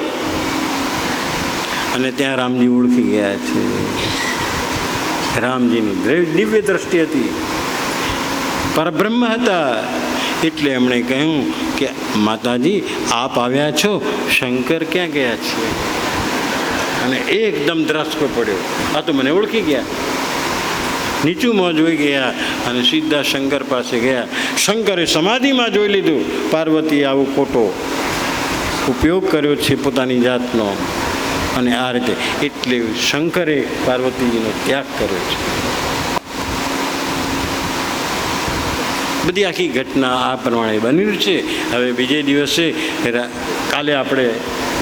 અને ત્યાં રામજી ઓળખી ગયા છે. રામજીની દિવ્ય દ્રષ્ટિ હતી, પરબ્રહ્મ હતા. એટલે એમણે કહ્યું કે માતાજી આપ આવ્યા છો, શંકર ક્યાં ગયા છે? અને એકદમ દ્રષ્કો પડ્યો, આ તો મને ઓળખી ગયા. નીચું મોં જોઈ ગયા અને સીધા શંકર પાસે ગયા. શંકરે સમાધિમાં જોઈ લીધું પાર્વતીએ આવો ખોટો ઉપયોગ કર્યો છે પોતાની જાતનો. અને આ રીતે એટલે શંકરે પાર્વતીજીનો ત્યાગ કર્યો છે. બધી આખી ઘટના આ પ્રમાણે બન્યું છે. હવે બીજે દિવસે કાલે આપણે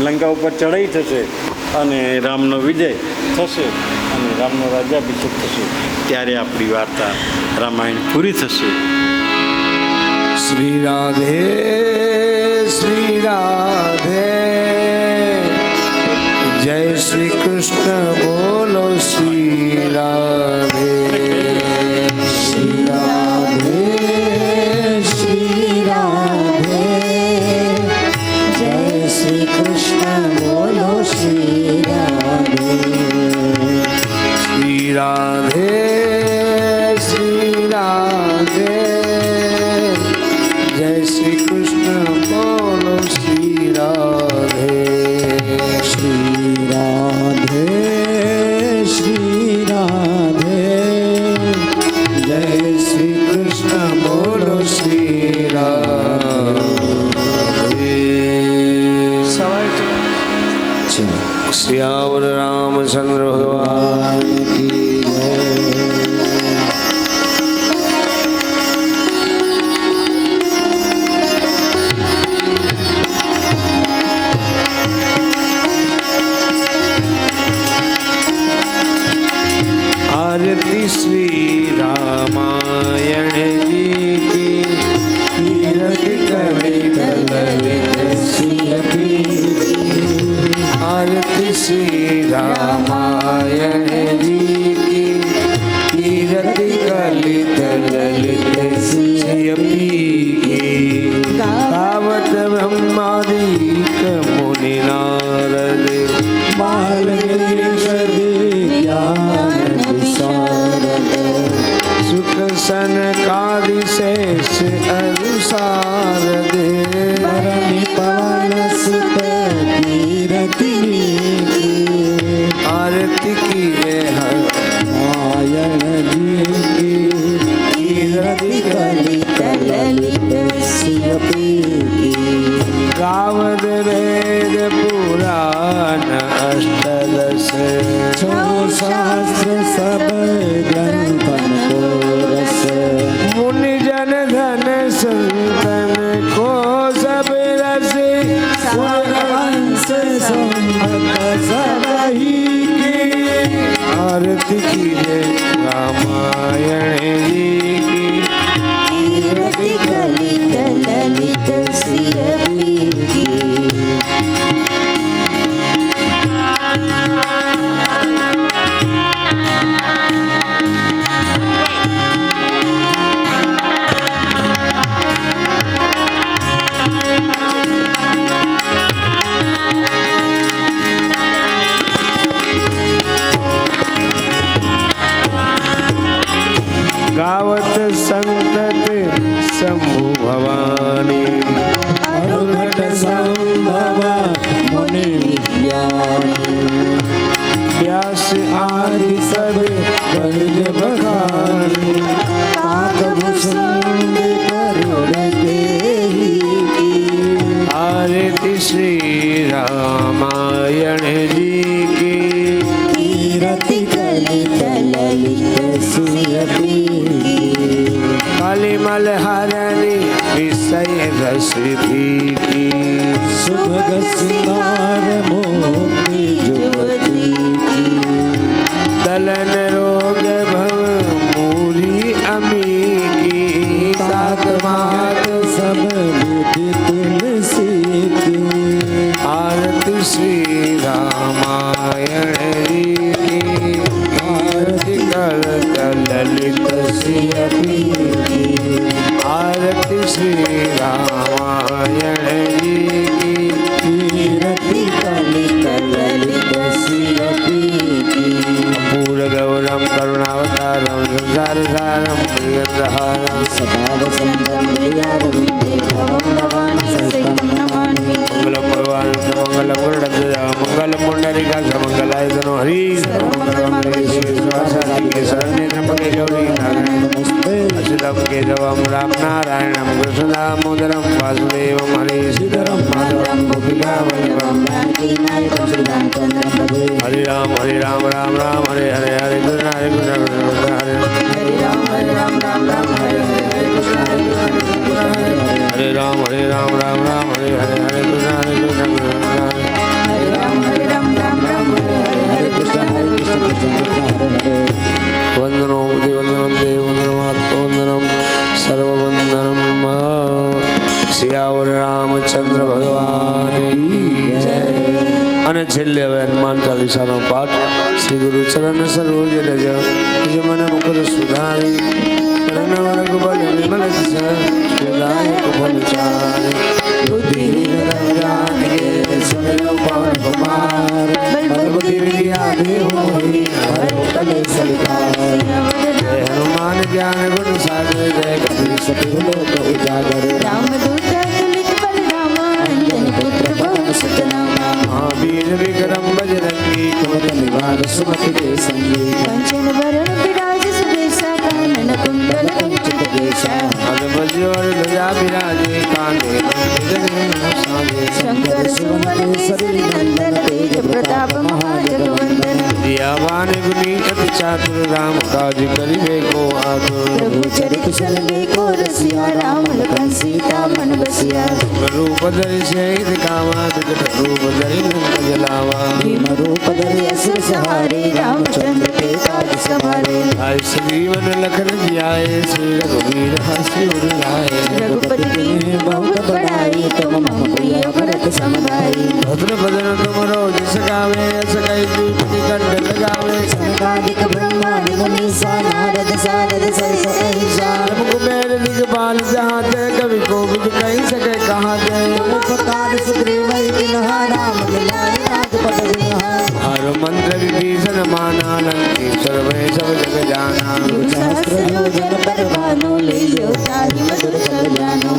લંકા ઉપર ચડાઈ થશે અને રામનો વિજય થશે અને રામનો રાજ્યાભિષેક થશે. ત્યારે આપણી વાર્તા રામાયણ પૂરી થશે. શ્રી રાધે શ્રી રાધે, જય શ્રી કૃષ્ણ બોલો શ્રી રાધે. कृष्ण बोलो श्री राधे श्री राधे श्री राधे जय श्री कृष्ण बोलो श्री राधे श्यावर रामचंद्र भगवान की जय। आरती श्री रामायण जी की कीरति करे ललित सिय की। आरती श्री रामायण जी की कीरति ललित ललित सिय की। गावत ब्रह्मादिक मुनि नारद सुख सनकादि शेष अनुसार दे आरती की हर मायण जी की कीरति ललित ललित सिय की। गावद वेद पुराण अष्टदश शास्त्र सब ग्रंथन को रस मुनि जन धन संतन को सब रस वंश संभत सबही की। आरती की रामायण जी की कीरति ललित ललित सिय की। गावत संतत शंभु भवानी अनुघट संभव मुनि विज्ञानी। व्यास आदि सब बलज बखानी। काकभूषण करुण देहि की। आरती श्री रामायण जी की कीरति ललित ललित सिय की। कालीमल हरणी विषय रस की। सुभग सिंगार मोती जुवती की। दलन रोग भव मूली अमी की। सात मात सब बुद्धि तुलसी की। आरती श्री रामायण जी की आरती करत ललित सिय की। आरती श्री रामायण जी की कीरति ललित ललित सिय की। पूर गौरम करुणावतारम संसार सारम प्रियंदहारम सदा वसंतम प्रियारविंदे भवं नमामि सहितं नमामि। मंगलम भगवान मंगल पूर्णतया मंगल पुंडरीका मंगलाय तनो हरि शरण्य त्र्यंबके गौरी नारायण नमस्ते अच्युतम केशवम राम नारायणम कृष्ण दामोदरम वासुदेवम हरे श्रीधरम माधवम गोपिका वल्लभम हरे राम राम राम हरे हरे हरे कृष्ण कृष्ण हरे हरे राम राम राम हरे हरे कृष्ण हरे राम राम राम हरे हरे हरे कृष्ण कृष्ण हरे हरे राम राम हरे हरे कृष्ण हरे। वंदनो वंदनम देव वंदनम सर्ववंदनम सियावर रामचंद्र भगवान की जय। અને છેલ્લે હવે હનુમાન ચાલીસાનો પાઠ શ્રી ગુરુ ચરણ સરોજ રજ નિજ મન મુકુર સુધારી રણવર ગુબલ વિમલ સુદાયક ફલ ચારે બુદ્ધિ જ્ઞાન કે સમેલો પવન કુમાર બલ બુદ્ધિ વિદ્યા દેવ મોહી હરો કલે સલકાર જય હનુમાન જ્ઞાન ગુણ સાગર જય કપી સતી લોક ઉજાગર राम दूत तुलित शंकर सुवन केसरी नंदन तेज प्रताप महाजगवंदन दियावान गुनी अति चातुर राम काज करिबे को आतुर प्रभु चरित चलबे को रसिया राम लखन सीता मन बसिया रूप धरि शहीद कामा विकट रूप धरि लंक जलावा भीम रूप धरि असुर सहारे रामचंद्र के काज सवारे आय श्रीवन लखन जियाए श्री रघुवीर हर्षि उर लाए रघुपति की बहुत बड़ाई तुम मम प्रिय भरत समभाई भद्र भजन तुम रोज सगावे सगाई दीपति कंठ लगावे सनकादिक ब्रह्मादि मुनीसा नारद सारद सहित अहिसा कुबेर दिगपाल जहाँ ते कवि कोविद कही सके कहाँ ते उपकार सुग्रीव किन्हा राम मिलाए राजपद बिन्हा हर मंत्र विभीषण माना लंकेश्वर भय सब जग जाना सहस्र योजन पर भानु लील्यो ताहि मधुर फल जानो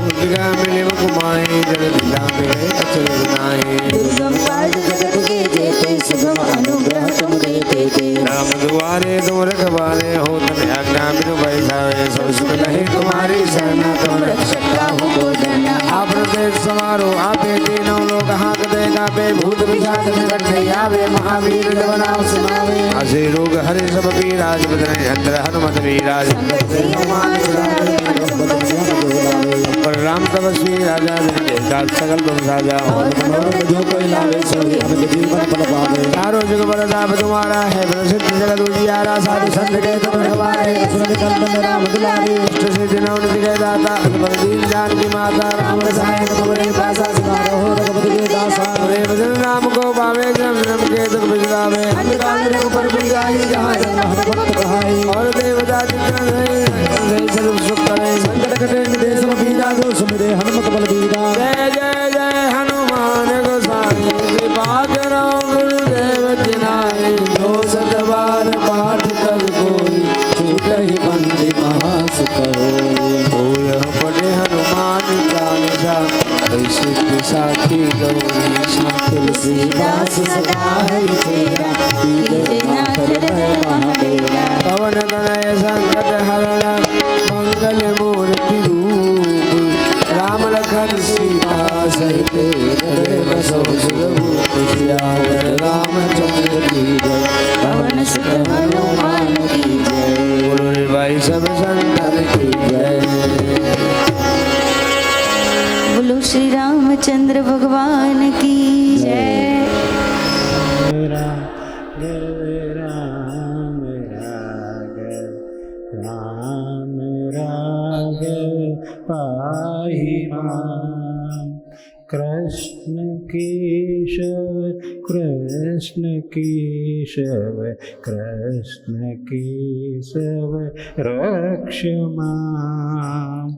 दुर्गा मिले कुमाई जल दिला में अचल नाई दुर्गम काज जगत के जेते सुगम अनुग्रह तुम देते थे राम दुआरे तुम रखवारे हो तन आज्ञा बिनु बैठावे सब सुख लहे तुम्हारी शरणा तुम रक्षक काहू को डरना आप देश समारो आपे तीनों लोग हाथ देगा बे भूत विषाद निकट नहीं आवे महावीर जब नाम सुनावे असे रोग हरे सब पीराज बदने अंतर हनुमत वीराज संकट से हनुमान छुड़ावे मन संकट पर राम तपस्वी राजा जिनके साथ सकल तुम साजा मनोरथ जो कोई लावे सोई अमित जीवन फल पावे चारों जुग बलदाप तुम्हारा है प्रसिद्ध जगत उजियारा साधु संत के तुम रखवारे सुन कंदन राम दुलारे इष्ट सिद्धि नवनिधि के दाता अनवर दीन जानकी माता राम रसायन तुम्हारे पासा सिधारो हो रघुपति के दासा रे भजन राम को पावे जन्म जन्म के दुख बिजलावे अंधकार रघुपर पुर जाई जहाँ जन्म हर भक्त कहाई और देवता चित्रण है सर्व सुख करे संकट कटे निधे सब पीरा जो सुमिरे हनुमत बल बीरा जय जय जय हनुमान गोसाई कृपा करो गुरुदेव जिनाई जो सतबार पाठ कर कोई छूटहि बंदी महासुख होई होय पढ़े हनुमान चालीसा सिद्धि साखी गौरी तुलसीदास सदा हरि तेरा कीजे नाथ हृदय महाडेरा पवन तनय संकट हरण मंगल मूर्ति रूप राम लखन सीता सहित हृदय बसो सुरभूप सियावर रामचंद्र की जय पवन सुत हनुमान की जय बोलो भाई सब संतन की जय बोलो श्री रामचंद्र भगवान की जय राम राग पाहि मां कृष्ण केशव कृष्ण केशव कृष्ण केशव रक्ष मां